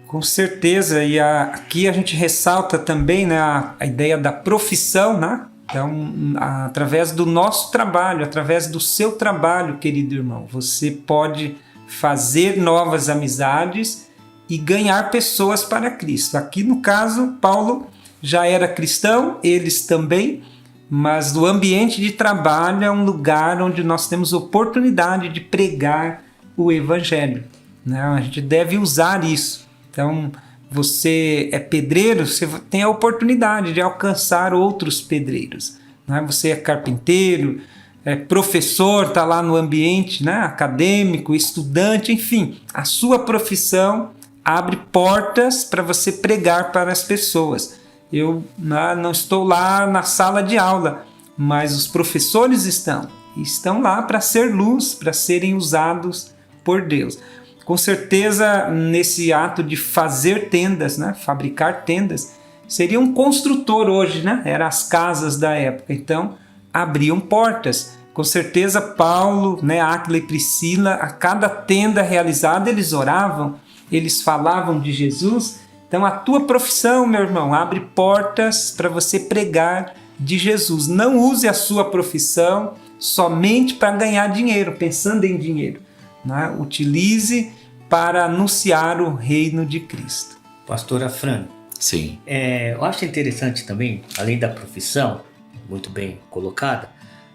Com certeza, e aqui a gente ressalta também, né, a ideia da profissão, né? Então, através do nosso trabalho, através do seu trabalho, querido irmão, você pode fazer novas amizades e ganhar pessoas para Cristo. Aqui no caso, Paulo já era cristão, eles também, mas o ambiente de trabalho é um lugar onde nós temos oportunidade de pregar o evangelho, né? A gente deve usar isso. Então, você é pedreiro, você tem a oportunidade de alcançar outros pedreiros, né? Você é carpinteiro, é professor, está lá no ambiente, né, acadêmico, estudante, enfim. A sua profissão abre portas para você pregar para as pessoas. Eu não estou lá na sala de aula, mas os professores estão lá para ser luz, para serem usados por Deus. Com certeza, nesse ato de fazer tendas, né, fabricar tendas, seria um construtor hoje, né? Eram as casas da época, então abriam portas. Com certeza, Paulo, né, Áquila e Priscila, a cada tenda realizada, eles oravam, eles falavam de Jesus. Então, a tua profissão, meu irmão, abre portas para você pregar de Jesus. Não use a sua profissão somente para ganhar dinheiro, pensando em dinheiro, né? Utilize para anunciar o reino de Cristo. Pastora Fran. Sim. Eu acho interessante também, além da profissão, muito bem colocada,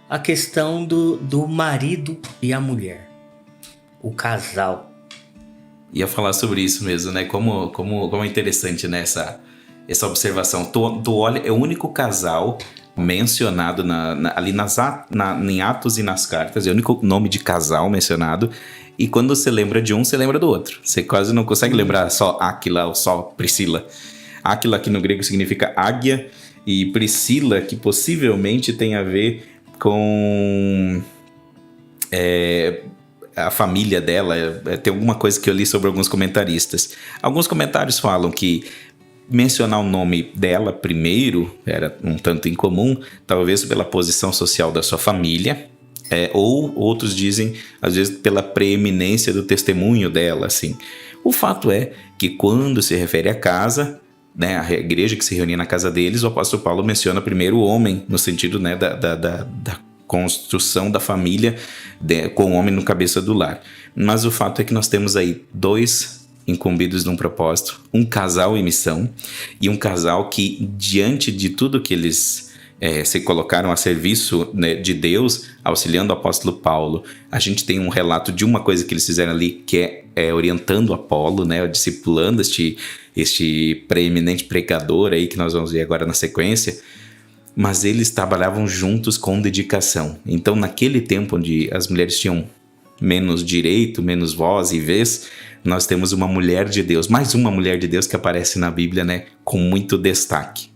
a questão do marido e a mulher, o casal. Ia falar sobre isso mesmo, né? Como é interessante, né, essa observação. Tu olha, é o único casal mencionado ali em Atos e nas cartas, é o único nome de casal mencionado. E quando você lembra de um, você lembra do outro. Você quase não consegue lembrar só Áquila ou só Priscila. Áquila, que no grego significa águia, e Priscila, que possivelmente tem a ver com a família dela. Tem alguma coisa que eu li sobre alguns comentaristas. Alguns comentários falam que mencionar o nome dela primeiro era um tanto incomum, talvez pela posição social da sua família, ou outros dizem, às vezes, pela preeminência do testemunho dela, assim. O fato é que quando se refere à casa, né, a igreja que se reunia na casa deles, o apóstolo Paulo menciona primeiro o homem, no sentido, né, da construção da família com o homem no cabeça do lar. Mas o fato é que nós temos aí 2 incumbidos num propósito, um casal em missão e um casal que, diante de tudo que eles se colocaram a serviço, né, de Deus, auxiliando o apóstolo Paulo, a gente tem um relato de uma coisa que eles fizeram ali, que é orientando Apolo, né, discipulando este preeminente pregador aí que nós vamos ver agora na sequência. Mas eles trabalhavam juntos com dedicação. Então, naquele tempo onde as mulheres tinham menos direito, menos voz e vez, nós temos uma mulher de Deus, mais uma mulher de Deus que aparece na Bíblia, né, com muito destaque.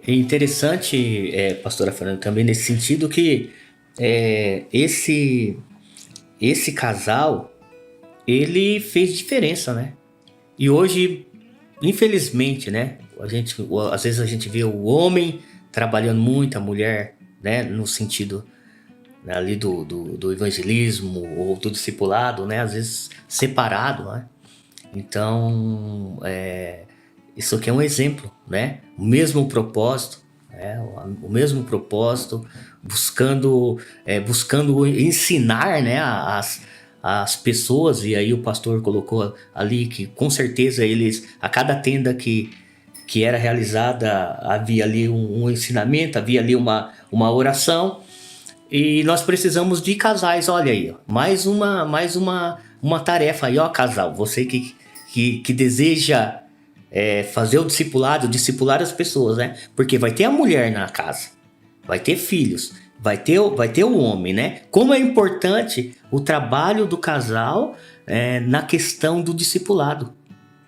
É interessante, pastora Fernanda, também nesse sentido que esse casal, ele fez diferença, né? E hoje, infelizmente, né, às vezes a gente vê o homem trabalhando muito, a mulher, né, no sentido ali do evangelismo ou do discipulado, né, às vezes separado, né? Então, isso aqui é um exemplo, né? O mesmo propósito, buscando ensinar, né, as pessoas. E aí o pastor colocou ali que com certeza a cada tenda que era realizada havia ali um ensinamento, havia ali uma oração. E nós precisamos de casais, olha aí, ó, mais uma tarefa aí, ó, casal, você que deseja fazer o discipular as pessoas, né? Porque vai ter a mulher na casa, vai ter filhos, vai ter o homem, né? Como é importante o trabalho do casal na questão do discipulado.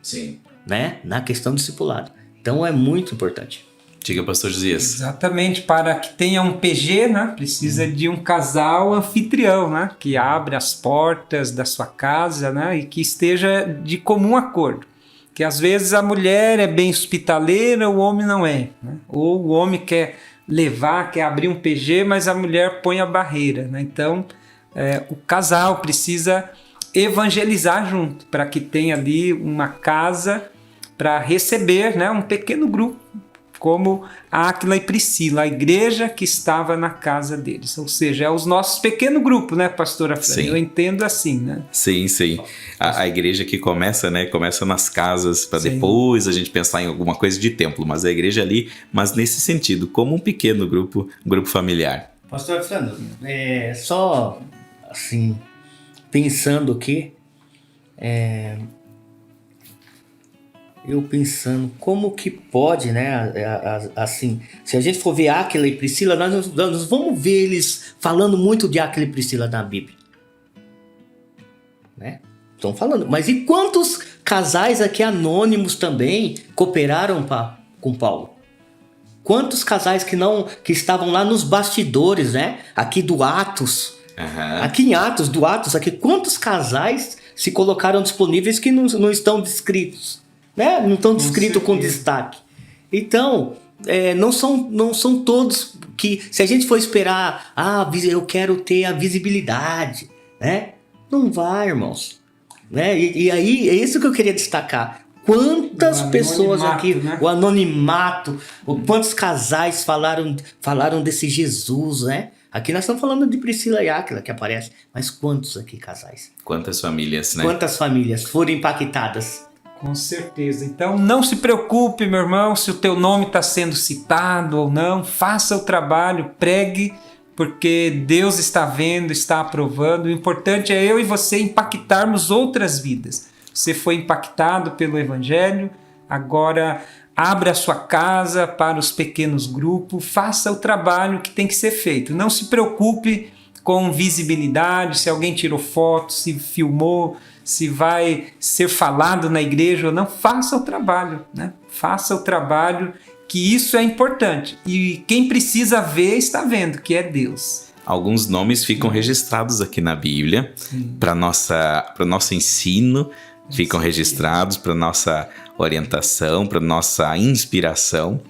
Sim. Né? Na questão do discipulado. Então é muito importante. Diga, pastor Josias. Exatamente, para que tenha um PG, né, precisa de um casal anfitrião, né, que abra as portas da sua casa, né, e que esteja de comum acordo. Que às vezes a mulher é bem hospitaleira, o homem não é, né? Ou o homem quer abrir um PG, mas a mulher põe a barreira, né? Então, o casal precisa evangelizar junto, para que tenha ali uma casa para receber, né, um pequeno grupo, como Áquila e Priscila, a igreja que estava na casa deles. Ou seja, é os nossos pequenos grupos, né, pastora Fran? Eu entendo assim, né? Sim, sim. A igreja que começa, né, começa nas casas, para depois a gente pensar em alguma coisa de templo, mas a igreja ali, mas nesse sentido, como um pequeno grupo familiar. Pastor Fernando, só assim, pensando aqui, eu pensando como que pode, né, assim, se a gente for ver Áquila e Priscila, nós vamos ver eles falando muito de Áquila e Priscila na Bíblia, né? Estão falando, mas e quantos casais aqui anônimos também cooperaram com Paulo? Quantos casais que estavam lá nos bastidores, né, aqui do Atos, aqui em Atos, aqui, quantos casais se colocaram disponíveis que não estão descritos? Né? Não estão descritos com destaque. Então, não são todos que, se a gente for esperar, eu quero ter a visibilidade, né? Não vai, irmãos. Né? E aí, é isso que eu queria destacar. Quantas pessoas aqui, né? O anonimato, quantos casais falaram desse Jesus, né? Aqui nós estamos falando de Priscila e Áquila que aparece, mas quantos aqui casais? Quantas famílias, né? Quantas famílias foram impactadas? Com certeza. Então não se preocupe, meu irmão, se o teu nome está sendo citado ou não. Faça o trabalho, pregue, porque Deus está vendo, está aprovando. O importante é eu e você impactarmos outras vidas. Você foi impactado pelo Evangelho, agora abra a sua casa para os pequenos grupos, faça o trabalho que tem que ser feito. Não se preocupe com visibilidade, se alguém tirou foto, se filmou, se vai ser falado na igreja ou não. Faça o trabalho, né? Faça o trabalho, que isso é importante. E quem precisa ver, está vendo, que é Deus. Alguns nomes ficam registrados aqui na Bíblia para o nosso ensino, ficam registrados para nossa orientação, para nossa inspiração.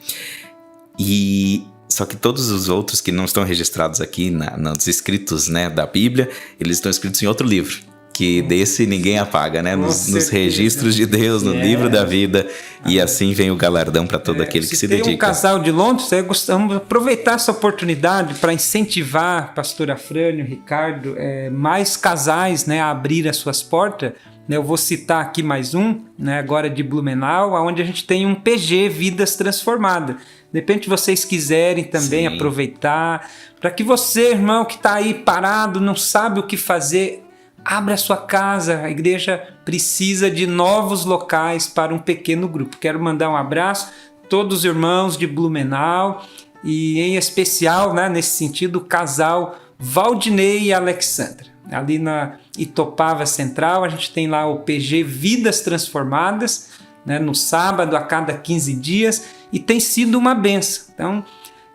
E só que todos os outros que não estão registrados aqui nos escritos, né, da Bíblia, eles estão escritos em outro livro. Que desse ninguém apaga, né? Nos registros de Deus, no livro da vida. E assim vem o galardão para todo aquele que se dedica. Tem um casal de Londres, gostamos de aproveitar essa oportunidade para incentivar pastor Afrânio, Ricardo, mais casais, né, a abrir as suas portas. Eu vou citar aqui mais um, né, agora de Blumenau, onde a gente tem um PG, Vidas Transformadas. De repente vocês quiserem também aproveitar, para que você, irmão, que está aí parado, não sabe o que fazer, abra a sua casa. A igreja precisa de novos locais para um pequeno grupo. Quero mandar um abraço a todos os irmãos de Blumenau e em especial, né, nesse sentido, o casal Valdinei e Alexandra. Ali na Itopava Central, a gente tem lá o PG Vidas Transformadas, né, no sábado a cada 15 dias, e tem sido uma benção. Então,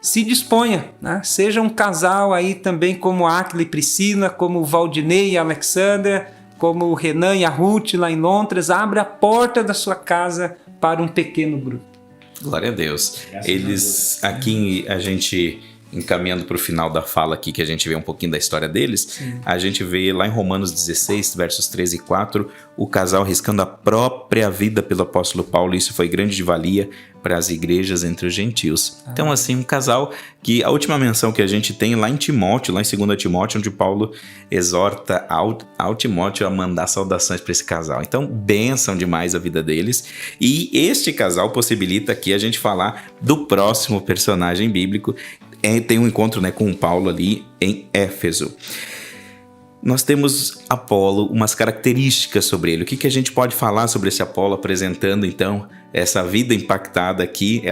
se disponha, né? Seja um casal aí também como Áquila e Priscila, como o Valdinei e a Alexandra, como o Renan e a Ruth lá em Londres. Abra a porta da sua casa para um pequeno grupo. Glória a Deus. Eles, aqui a gente, encaminhando para o final da fala aqui, que a gente vê um pouquinho da história deles, a gente vê lá em Romanos 16, versos 13 e 4, o casal arriscando a própria vida pelo apóstolo Paulo. Isso foi grande de valia para as igrejas entre os gentios. Então, assim, um casal que a última menção que a gente tem lá em Timóteo, lá em 2 Timóteo, onde Paulo exorta ao Timóteo a mandar saudações para esse casal. Então, bênção demais a vida deles. E este casal possibilita aqui a gente falar do próximo personagem bíblico. Tem um encontro, né, com Paulo ali em Éfeso. Nós temos Apolo, umas características sobre ele. O que a gente pode falar sobre esse Apolo, apresentando então essa vida impactada aqui?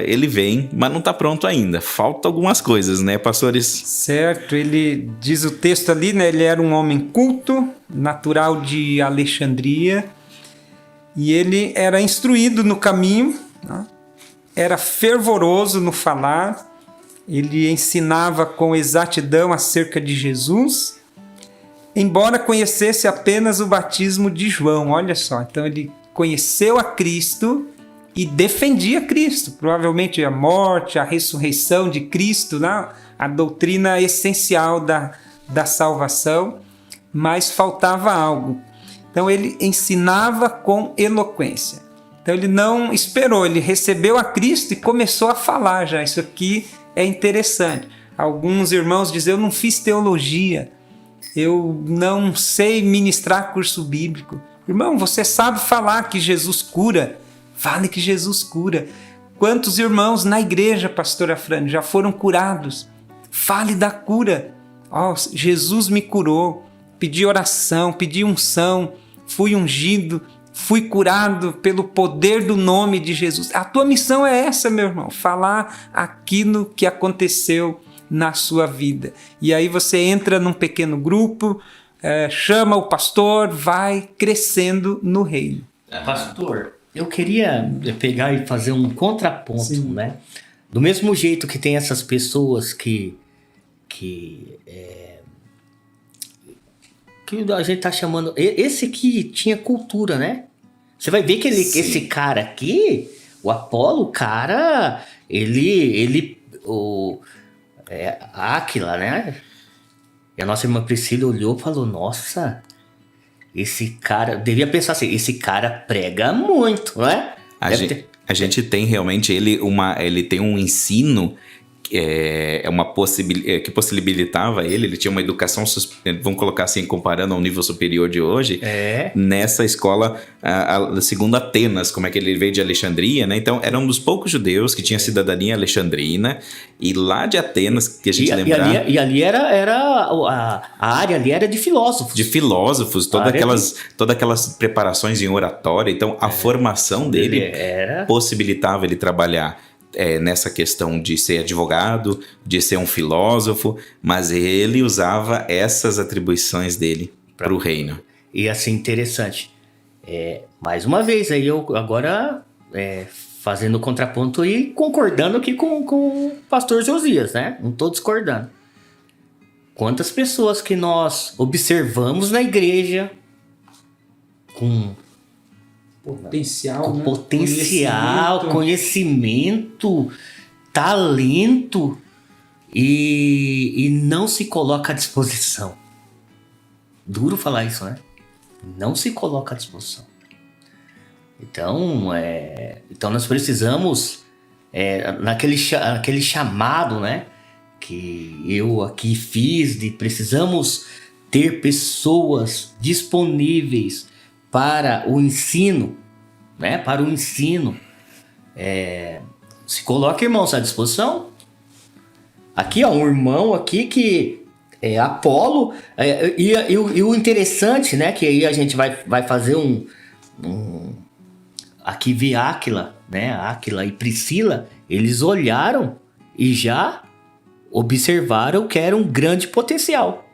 Ele vem, mas não está pronto ainda. Faltam algumas coisas, né, pastores? Certo, ele diz o texto ali, né? Ele era um homem culto, natural de Alexandria, e ele era instruído no caminho, né? Era fervoroso no falar, ele ensinava com exatidão acerca de Jesus, embora conhecesse apenas o batismo de João. Olha só, então ele conheceu a Cristo e defendia Cristo, provavelmente a morte, a ressurreição de Cristo, né? A doutrina essencial da salvação, mas faltava algo. Então ele ensinava com eloquência. Então ele não esperou, ele recebeu a Cristo e começou a falar já. Isso aqui é interessante. Alguns irmãos dizem: eu não fiz teologia, eu não sei ministrar curso bíblico. Irmão, você sabe falar que Jesus cura? Fale que Jesus cura. Quantos irmãos na igreja, pastor Afrânio, já foram curados? Fale da cura. Jesus me curou, pedi oração, pedi unção, fui ungido, fui curado pelo poder do nome de Jesus. A tua missão é essa, meu irmão, falar aquilo que aconteceu na sua vida. E aí você entra num pequeno grupo, chama o pastor, vai crescendo no reino. Pastor, eu queria pegar e fazer um contraponto, sim, né? Do mesmo jeito que tem essas pessoas que a gente tá chamando... Esse que tinha cultura, né? Você vai ver que esse cara aqui, o Apolo, o cara, a Áquila, né? E a nossa irmã Priscila olhou e falou: nossa, esse cara... Devia pensar assim, esse cara prega muito, não é? A gente tem realmente ele tem um ensino que possibilitava ele tinha uma educação, vamos colocar assim, comparando ao nível superior de hoje, nessa escola, segundo Atenas, como é que ele veio de Alexandria, né? Então era um dos poucos judeus que tinha cidadania alexandrina, e lá de Atenas, que a gente lembrar... E ali era a área ali era de filósofos. De filósofos, todas aquelas preparações em oratória. Então a formação dele possibilitava ele trabalhar nessa questão de ser advogado, de ser um filósofo, mas ele usava essas atribuições dele para o reino. E assim, interessante. Mais uma vez, aí eu agora fazendo contraponto e concordando aqui com o pastor Josias, né? Não estou discordando. Quantas pessoas que nós observamos na igreja com Potencial, com né? potencial, conhecimento, talento e não se coloca à disposição. Duro falar isso, né? Não se coloca à disposição. Então nós precisamos, naquele chamado, né? Que eu aqui fiz, precisamos ter pessoas disponíveis para o ensino, né? Para o ensino. Se coloca, irmãos, à disposição. Aqui, ó, um irmão aqui que é Apolo. E o interessante, né? Que aí a gente vai fazer aqui vi Áquila, né? Áquila e Priscila, eles olharam e já observaram que era um grande potencial.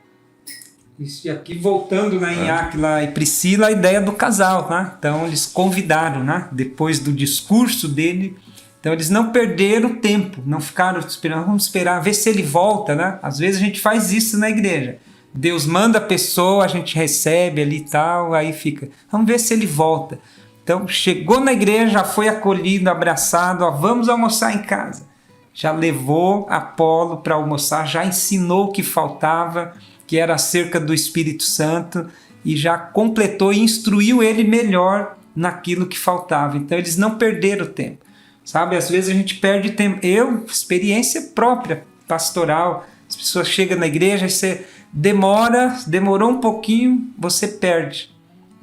Isso, e aqui voltando, né, em Áquila e Priscila, a ideia do casal, né? Então eles convidaram, né? Depois do discurso dele, então eles não perderam tempo, não ficaram esperando, vamos esperar, ver se ele volta, né? Às vezes a gente faz isso na igreja. Deus manda a pessoa, a gente recebe ali e tal, aí fica, vamos ver se ele volta. Então chegou na igreja, já foi acolhido, abraçado, ó, vamos almoçar em casa. Já levou Apolo para almoçar, já ensinou o que faltava, que era acerca do Espírito Santo, e já completou e instruiu ele melhor naquilo que faltava. Então eles não perderam tempo, sabe? Às vezes a gente perde tempo. Experiência própria, pastoral, as pessoas chegam na igreja e você demorou um pouquinho, você perde.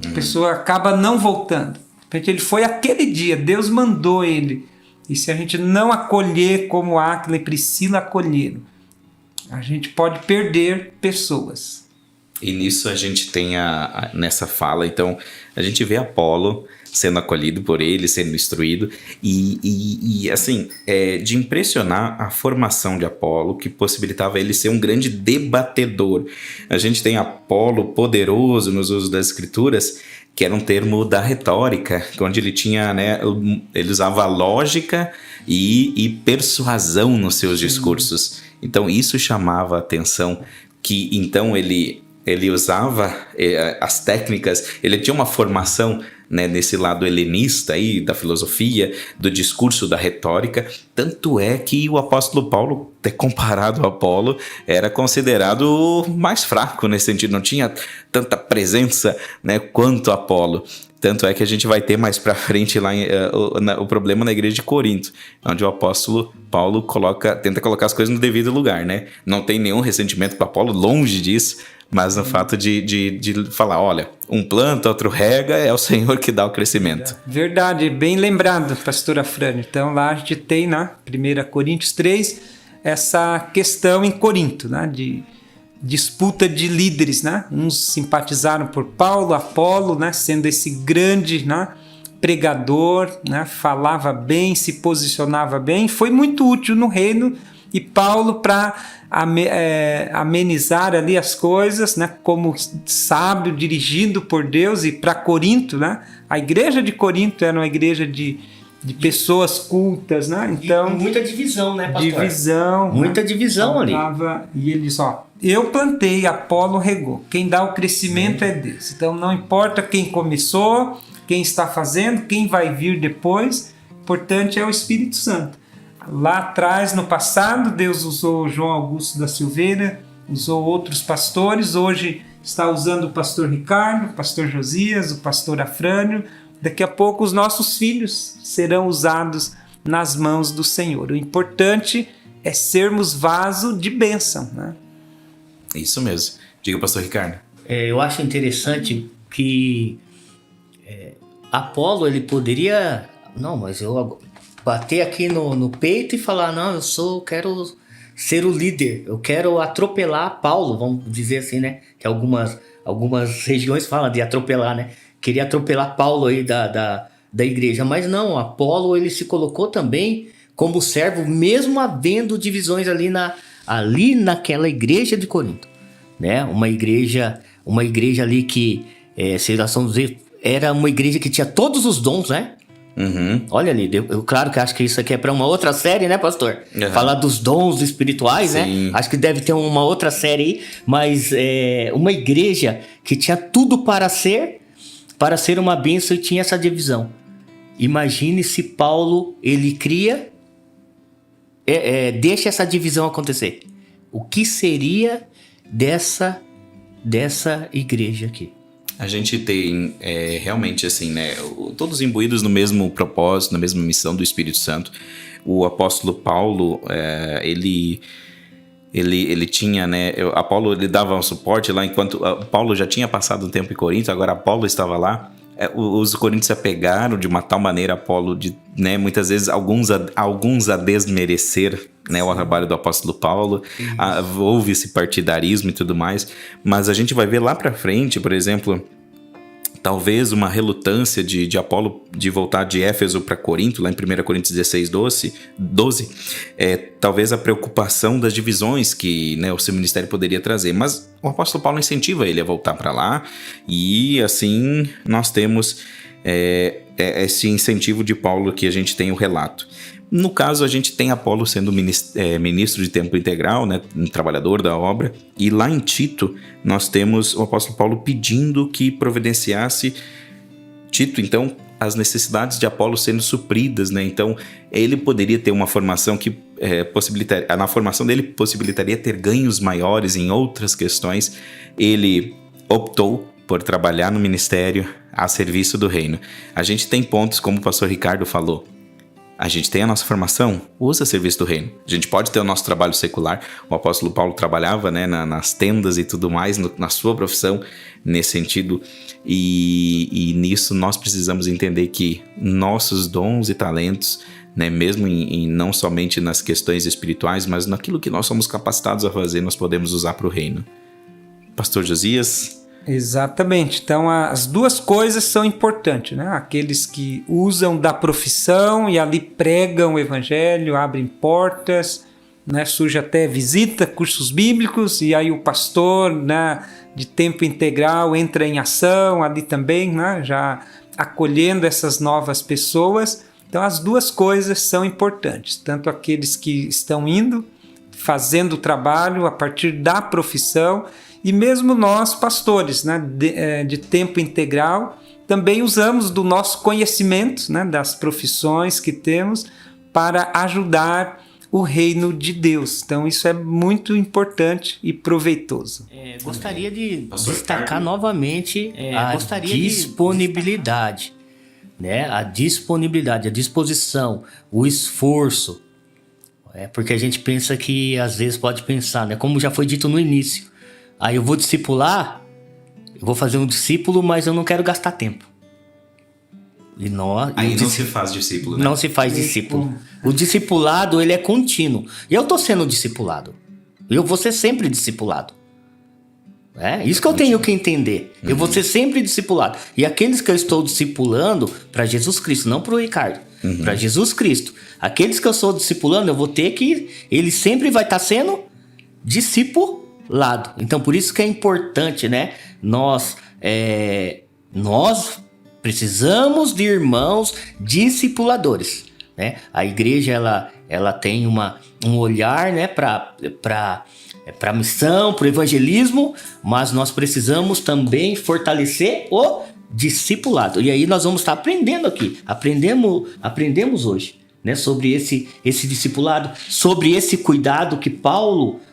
A pessoa acaba não voltando. Porque ele foi aquele dia, Deus mandou ele. E se a gente não acolher como Áquila e Priscila acolheram, a gente pode perder pessoas. E nisso a gente tem nessa fala, então, a gente vê Apolo sendo acolhido por ele, sendo instruído, e assim, de impressionar a formação de Apolo, que possibilitava ele ser um grande debatedor. A gente tem Apolo poderoso nos usos das escrituras, que era um termo da retórica, onde ele tinha, né, ele usava lógica e persuasão nos seus discursos. Então isso chamava a atenção, que então ele usava as técnicas, ele tinha uma formação, né, nesse lado helenista aí, da filosofia, do discurso, da retórica. Tanto é que o apóstolo Paulo, até comparado a Apolo, era considerado mais fraco nesse sentido, não tinha tanta presença, né, quanto Apolo. Tanto é que a gente vai ter mais pra frente lá o problema na igreja de Corinto, onde o apóstolo Paulo tenta colocar as coisas no devido lugar, né? Não tem nenhum ressentimento para Paulo, longe disso, mas no fato de falar, olha, um planta, outro rega, é o Senhor que dá o crescimento. Verdade, bem lembrado, pastor Afrânio. Então lá a gente tem na 1 Coríntios 3 essa questão em Corinto, né, de disputa de líderes, né? Uns simpatizaram por Paulo, Apolo, né, sendo esse grande, né, pregador, né, falava bem, se posicionava bem, foi muito útil no reino, e Paulo, para amenizar ali as coisas, né, como sábio, dirigido por Deus, e para Corinto, né, a igreja de Corinto era uma igreja de pessoas cultas, né? Então, muita divisão, né, pastor? Muita divisão ali. E ele diz, ó, eu plantei, Apolo regou. Quem dá o crescimento é Deus. Então não importa quem começou, quem está fazendo, quem vai vir depois, o importante é o Espírito Santo. Lá atrás, no passado, Deus usou João Augusto da Silveira, usou outros pastores, hoje está usando o pastor Ricardo, o pastor Josias, o pastor Afrânio. Daqui a pouco os nossos filhos serão usados nas mãos do Senhor. O importante é sermos vaso de bênção, né? Isso mesmo. Diga, pastor Ricardo. Eu acho interessante que Apolo, ele poderia... Não, mas eu bater aqui no peito e falar, não, quero ser o líder, eu quero atropelar Paulo, vamos dizer assim, né? Que algumas regiões falam de atropelar, né? Queria atropelar Paulo aí da igreja, mas não, Apolo, ele se colocou também como servo, mesmo havendo divisões ali naquela igreja de Corinto, né? Uma igreja ali que, era uma igreja que tinha todos os dons, né? Uhum. Olha ali, eu claro que acho que isso aqui é para uma outra série, né, pastor? Uhum. Falar dos dons espirituais, sim, né? Acho que deve ter uma outra série aí, mas uma igreja que tinha tudo para ser para ser uma bênção e tinha essa divisão. Imagine se Paulo, ele cria, deixa essa divisão acontecer. O que seria dessa igreja aqui? A gente tem realmente assim, né, todos imbuídos no mesmo propósito, na mesma missão do Espírito Santo. O apóstolo Paulo, ele tinha, né, Apolo ele dava um suporte lá, enquanto Paulo já tinha passado um tempo em Corinto, agora Apolo estava lá. Os coríntios se apegaram de uma tal maneira a Apolo, de, né, muitas vezes alguns a desmerecer, né, o trabalho do apóstolo Paulo. Houve esse partidarismo e tudo mais, mas a gente vai ver lá pra frente, por exemplo, talvez uma relutância de Apolo de voltar de Éfeso para Corinto, lá em 1 Coríntios 16, 12, talvez a preocupação das divisões que, né, o seu ministério poderia trazer, mas o apóstolo Paulo incentiva ele a voltar para lá, e assim nós temos esse incentivo de Paulo que a gente tem o relato. No caso, a gente tem Apolo sendo ministro de tempo integral, né, um trabalhador da obra, e lá em Tito nós temos o apóstolo Paulo pedindo que providenciasse Tito, então, as necessidades de Apolo sendo supridas, né? Então, ele poderia ter uma formação que na formação dele possibilitaria ter ganhos maiores em outras questões. Ele optou por trabalhar no ministério a serviço do reino. A gente tem pontos, como o pastor Ricardo falou. A gente tem a nossa formação, usa a serviço do reino. A gente pode ter o nosso trabalho secular. O apóstolo Paulo trabalhava, né, nas tendas e tudo mais, na sua profissão, nesse sentido. E nisso nós precisamos entender que nossos dons e talentos, né, mesmo não somente nas questões espirituais, mas naquilo que nós somos capacitados a fazer, nós podemos usar para o reino. Pastor Josias? Exatamente. Então, as duas coisas são importantes, né? Aqueles que usam da profissão e ali pregam o evangelho, abrem portas, né? Surge até visita, cursos bíblicos, e aí o pastor, né, de tempo integral entra em ação ali também, né? Já acolhendo essas novas pessoas. Então, as duas coisas são importantes. Tanto aqueles que estão indo, fazendo o trabalho a partir da profissão, e mesmo nós, pastores, né, de tempo integral, também usamos do nosso conhecimento, né, das profissões que temos para ajudar o reino de Deus. Então isso é muito importante e proveitoso. Gostaria de destacar novamente a disponibilidade, né, a disponibilidade, a disposição, o esforço. Porque a gente pensa que, às vezes pode pensar, né, como já foi dito no início, aí eu vou discipular, eu vou fazer um discípulo, mas eu não quero gastar tempo. Aí não se faz discípulo, né? Não se faz discípulo. O discipulado, ele é contínuo. E eu estou sendo discipulado. Eu vou ser sempre discipulado. Isso que eu tenho que entender. Eu vou ser sempre discipulado. E aqueles que eu estou discipulando, para Jesus Cristo, não para o Ricardo, para Jesus Cristo. Aqueles que eu estou discipulando, eu vou ter que... Ele sempre vai estar sendo discipulado. Então, por isso que é importante, né? Nós precisamos de irmãos discipuladores, né? A igreja, ela tem um olhar, né, para a missão, para o evangelismo, mas nós precisamos também fortalecer o discipulado. E aí nós vamos estar aprendendo aqui. Aprendemos hoje, né, sobre esse discipulado, sobre esse cuidado que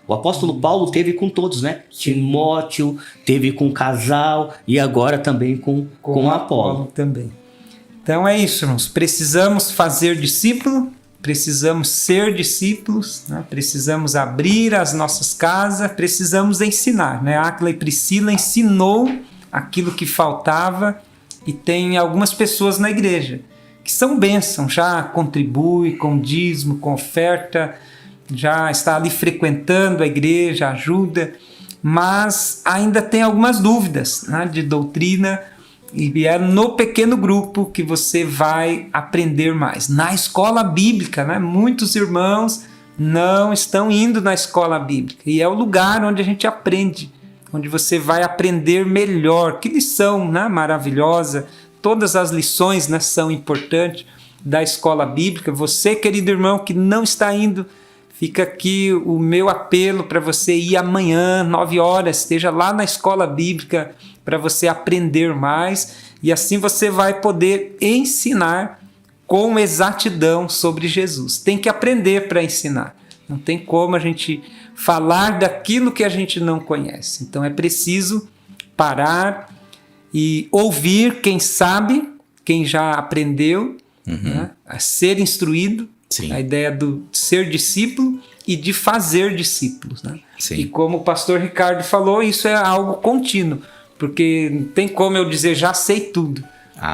o apóstolo Paulo teve com todos, né? Timóteo, teve com o casal e agora também com Apolo também. Então é isso, irmãos. Precisamos fazer discípulo, precisamos ser discípulos, né? Precisamos abrir as nossas casas, precisamos ensinar, né? Áquila e Priscila ensinou aquilo que faltava, e tem algumas pessoas na igreja que são bênção, já contribui com dízimo, com oferta, já está ali frequentando a igreja, ajuda, mas ainda tem algumas dúvidas, né, de doutrina, e é no pequeno grupo que você vai aprender mais. Na escola bíblica, né, muitos irmãos não estão indo na escola bíblica, e é o lugar onde a gente aprende, onde você vai aprender melhor. Que lição, né, maravilhosa! Todas as lições, né, são importantes da escola bíblica. Você, querido irmão, que não está indo, fica aqui o meu apelo para você ir amanhã, 9 horas, esteja lá na escola bíblica para você aprender mais E assim você vai poder ensinar com exatidão sobre Jesus. Tem que aprender para ensinar. Não tem como a gente falar daquilo que a gente não conhece. Então é preciso parar e ouvir quem sabe, quem já aprendeu, né, a ser instruído. Sim. A ideia do ser discípulo e de fazer discípulos, né? Sim. E como o pastor Ricardo falou, isso é algo contínuo, porque não tem como eu dizer já sei tudo.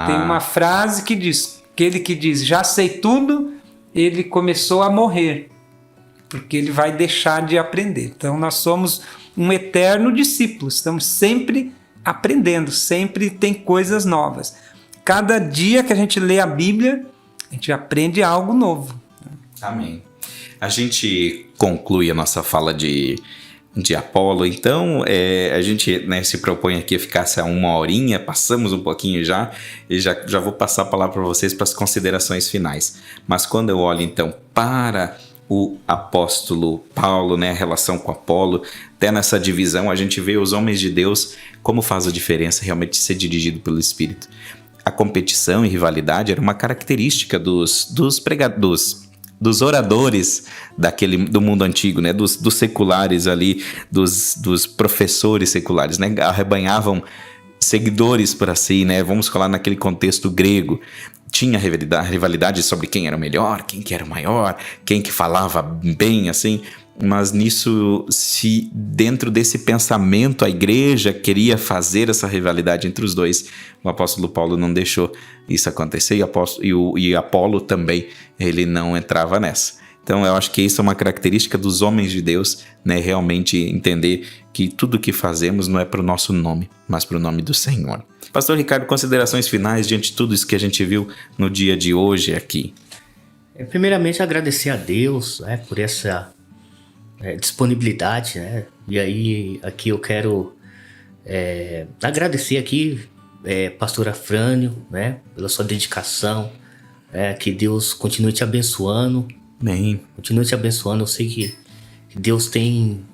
Tem uma frase que diz, aquele que diz já sei tudo, ele começou a morrer, porque ele vai deixar de aprender. Então nós somos um eterno discípulo, estamos sempre aprendendo, sempre tem coisas novas. Cada dia que a gente lê a Bíblia, a gente aprende algo novo. Amém. A gente conclui a nossa fala de Apolo, então a gente, né, se propõe aqui a ficar uma horinha, passamos um pouquinho já, e já vou passar a palavra para vocês para as considerações finais. Mas quando eu olho então para o apóstolo Paulo, né, a relação com Apolo, até nessa divisão a gente vê os homens de Deus, como faz a diferença realmente ser dirigido pelo Espírito. A competição e rivalidade era uma característica dos pregadores, dos oradores do mundo antigo, né? Dos seculares ali, dos professores seculares, né? Arrebanhavam seguidores para si, né? Vamos falar naquele contexto grego. Tinha rivalidade sobre quem era o melhor, quem que era o maior, quem que falava bem, assim. Mas nisso, se dentro desse pensamento a igreja queria fazer essa rivalidade entre os dois, o apóstolo Paulo não deixou isso acontecer e Apolo também, ele não entrava nessa. Então eu acho que isso é uma característica dos homens de Deus, né? Realmente entender que tudo que fazemos não é para o nosso nome, mas para o nome do Senhor. Pastor Ricardo, considerações finais diante de tudo isso que a gente viu no dia de hoje aqui. Primeiramente agradecer a Deus, né, por essa disponibilidade, né? E aí aqui eu quero agradecer aqui pastor Afrânio, né, pela sua dedicação, que Deus continue te abençoando. Amém. Continue te abençoando. Eu sei que Deus tem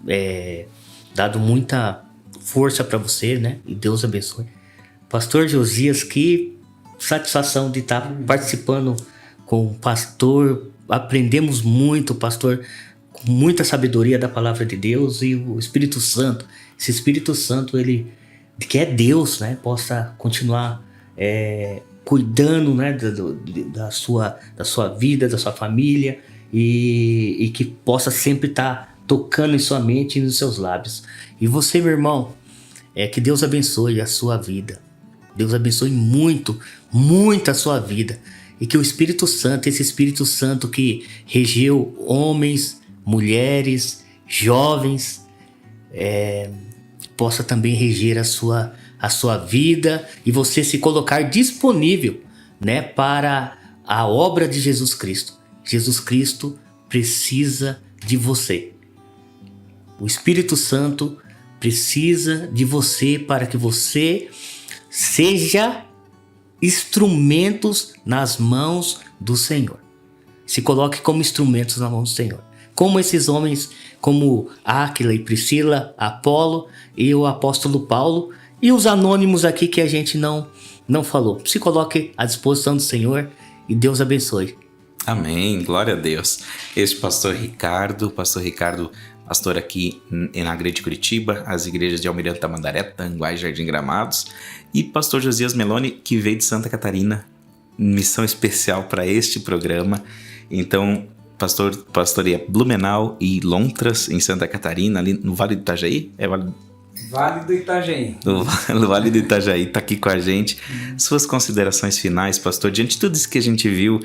dado muita força para você, né? E Deus abençoe. Pastor Josias, que satisfação de estar participando com o pastor. Aprendemos muito, pastor, com muita sabedoria da palavra de Deus, e o Espírito Santo, esse Espírito Santo, ele que é Deus, né? Possa continuar cuidando, né? da sua vida, da sua família, e que possa sempre estar tocando em sua mente e nos seus lábios. E você, meu irmão, que Deus abençoe a sua vida. Deus abençoe muito, muito a sua vida. E que o Espírito Santo, esse Espírito Santo que regeu homens, mulheres, jovens, possa também reger a sua vida, e você se colocar disponível, né, para a obra de Jesus Cristo. Jesus Cristo precisa de você. O Espírito Santo precisa de você para que você seja instrumentos nas mãos do Senhor. Se coloque como instrumentos nas mãos do Senhor. Como esses homens, como Áquila e Priscila, Apolo e o apóstolo Paulo, e os anônimos aqui que a gente não falou. Se coloque à disposição do Senhor e Deus abençoe. Amém, glória a Deus. Este pastor Ricardo, pastor aqui na Grande de Curitiba, as igrejas de Almirante Tamandaré, Tanguá e Jardim Gramados, e pastor Josias Meloni, que veio de Santa Catarina, missão especial para este programa. Então, pastoreia Blumenau e Lontras, em Santa Catarina, ali no Vale do Itajaí. Vale do Itajaí. No Vale do Itajaí, está aqui com a gente. Suas considerações finais, pastor, diante de tudo isso que a gente viu,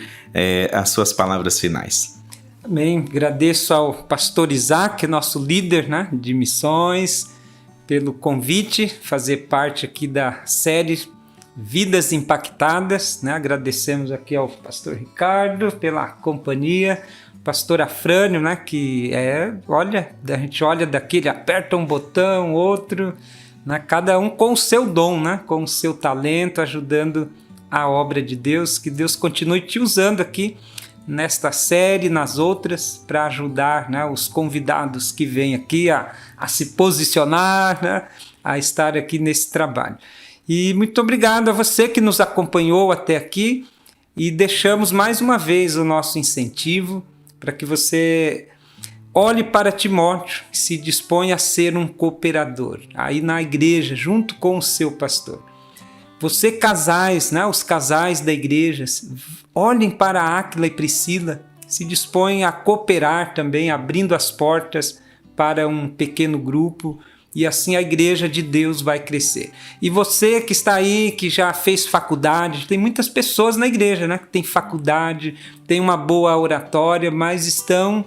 as suas palavras finais. Amém. Agradeço ao pastor Isaac, nosso líder, né, de missões, pelo convite, fazer parte aqui da série Vidas Impactadas, né? Agradecemos aqui ao pastor Ricardo pela companhia, pastor Afrânio, né? Que a gente olha daquele, aperta um botão, outro, né? Cada um com o seu dom, né? Com o seu talento, ajudando a obra de Deus. Que Deus continue te usando aqui nesta série, nas outras, para ajudar, né, os convidados que vêm aqui a se posicionar, né, a estar aqui nesse trabalho. E muito obrigado a você que nos acompanhou até aqui e deixamos mais uma vez o nosso incentivo para que você olhe para Timóteo e se disponha a ser um cooperador aí na igreja junto com o seu pastor. Você casais, né, os casais da igreja, olhem para Áquila e Priscila, se dispõem a cooperar também, abrindo as portas para um pequeno grupo, e assim a igreja de Deus vai crescer. E você que está aí, que já fez faculdade, tem muitas pessoas na igreja, né, que tem faculdade, tem uma boa oratória, mas estão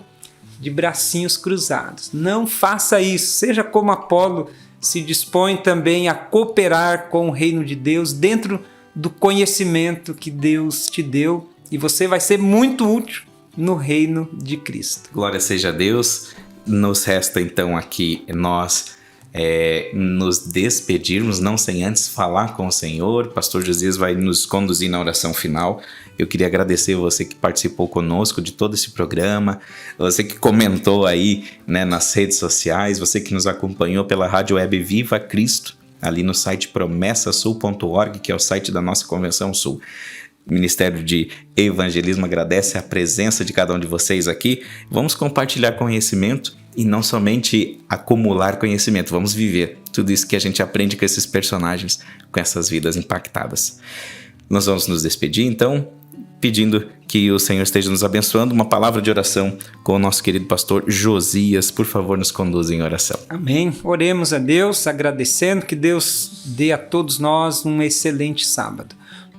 de bracinhos cruzados. Não faça isso, seja como Apolo, se dispõe também a cooperar com o reino de Deus dentro do conhecimento que Deus te deu, e você vai ser muito útil no reino de Cristo. Glória seja a Deus. Nos resta então aqui nós nos despedirmos, não sem antes falar com o Senhor. Pastor Josias vai nos conduzir na oração final. Eu queria agradecer você que participou conosco de todo esse programa, você que comentou aí, né, nas redes sociais, você que nos acompanhou pela rádio web Viva Cristo, ali no site promessasul.org, que é o site da nossa Convenção Sul. O Ministério de Evangelismo agradece a presença de cada um de vocês aqui. Vamos compartilhar conhecimento e não somente acumular conhecimento, vamos viver tudo isso que a gente aprende com esses personagens, com essas vidas impactadas. Nós vamos nos despedir, então, pedindo que o Senhor esteja nos abençoando. Uma palavra de oração com o nosso querido pastor Josias. Por favor, nos conduza em oração. Amém. Oremos a Deus, agradecendo que Deus dê a todos nós um excelente sábado.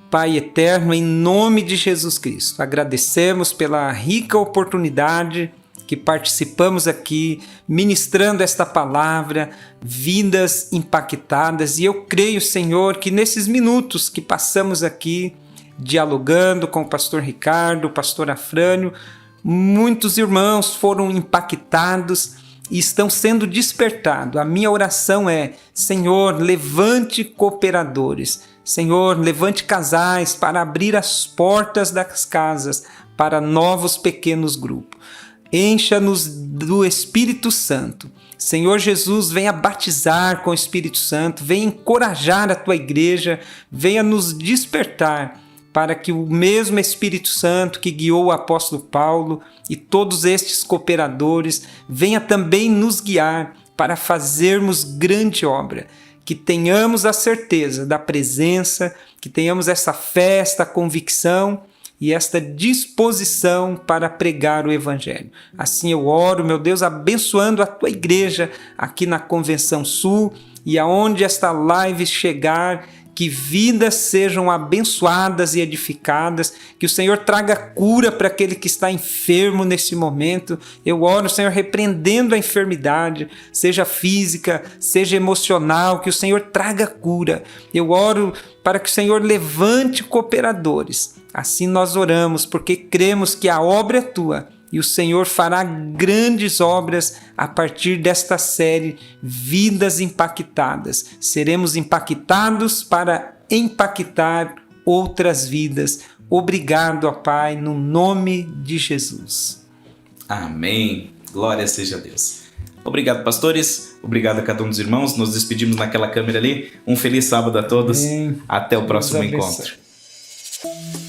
Pai eterno, em nome de Jesus Cristo, agradecemos pela rica oportunidade que participamos aqui, ministrando esta palavra, vidas impactadas. E eu creio, Senhor, que nesses minutos que passamos aqui, dialogando com o pastor Ricardo, o pastor Afrânio, muitos irmãos foram impactados e estão sendo despertados. A minha oração é: Senhor, levante cooperadores. Senhor, levante casais para abrir as portas das casas para novos pequenos grupos. Encha-nos do Espírito Santo. Senhor Jesus, venha batizar com o Espírito Santo, venha encorajar a tua igreja, venha nos despertar para que o mesmo Espírito Santo que guiou o apóstolo Paulo e todos estes cooperadores venha também nos guiar para fazermos grande obra. Que tenhamos a certeza da presença, que tenhamos essa fé, esta convicção e esta disposição para pregar o Evangelho. Assim eu oro, meu Deus, abençoando a tua igreja aqui na Convenção Sul e aonde esta live chegar, que vidas sejam abençoadas e edificadas, que o Senhor traga cura para aquele que está enfermo nesse momento. Eu oro, Senhor, repreendendo a enfermidade, seja física, seja emocional, que o Senhor traga cura. Eu oro para que o Senhor levante cooperadores. Assim nós oramos, porque cremos que a obra é tua e o Senhor fará grandes obras a partir desta série Vidas Impactadas. Seremos impactados para impactar outras vidas. Obrigado, ó Pai, no nome de Jesus. Amém. Glória seja a Deus. Obrigado, pastores. Obrigado a cada um dos irmãos. Nos despedimos naquela câmera ali. Um feliz sábado a todos. Amém. Até o próximo Deus abençoe. encontro.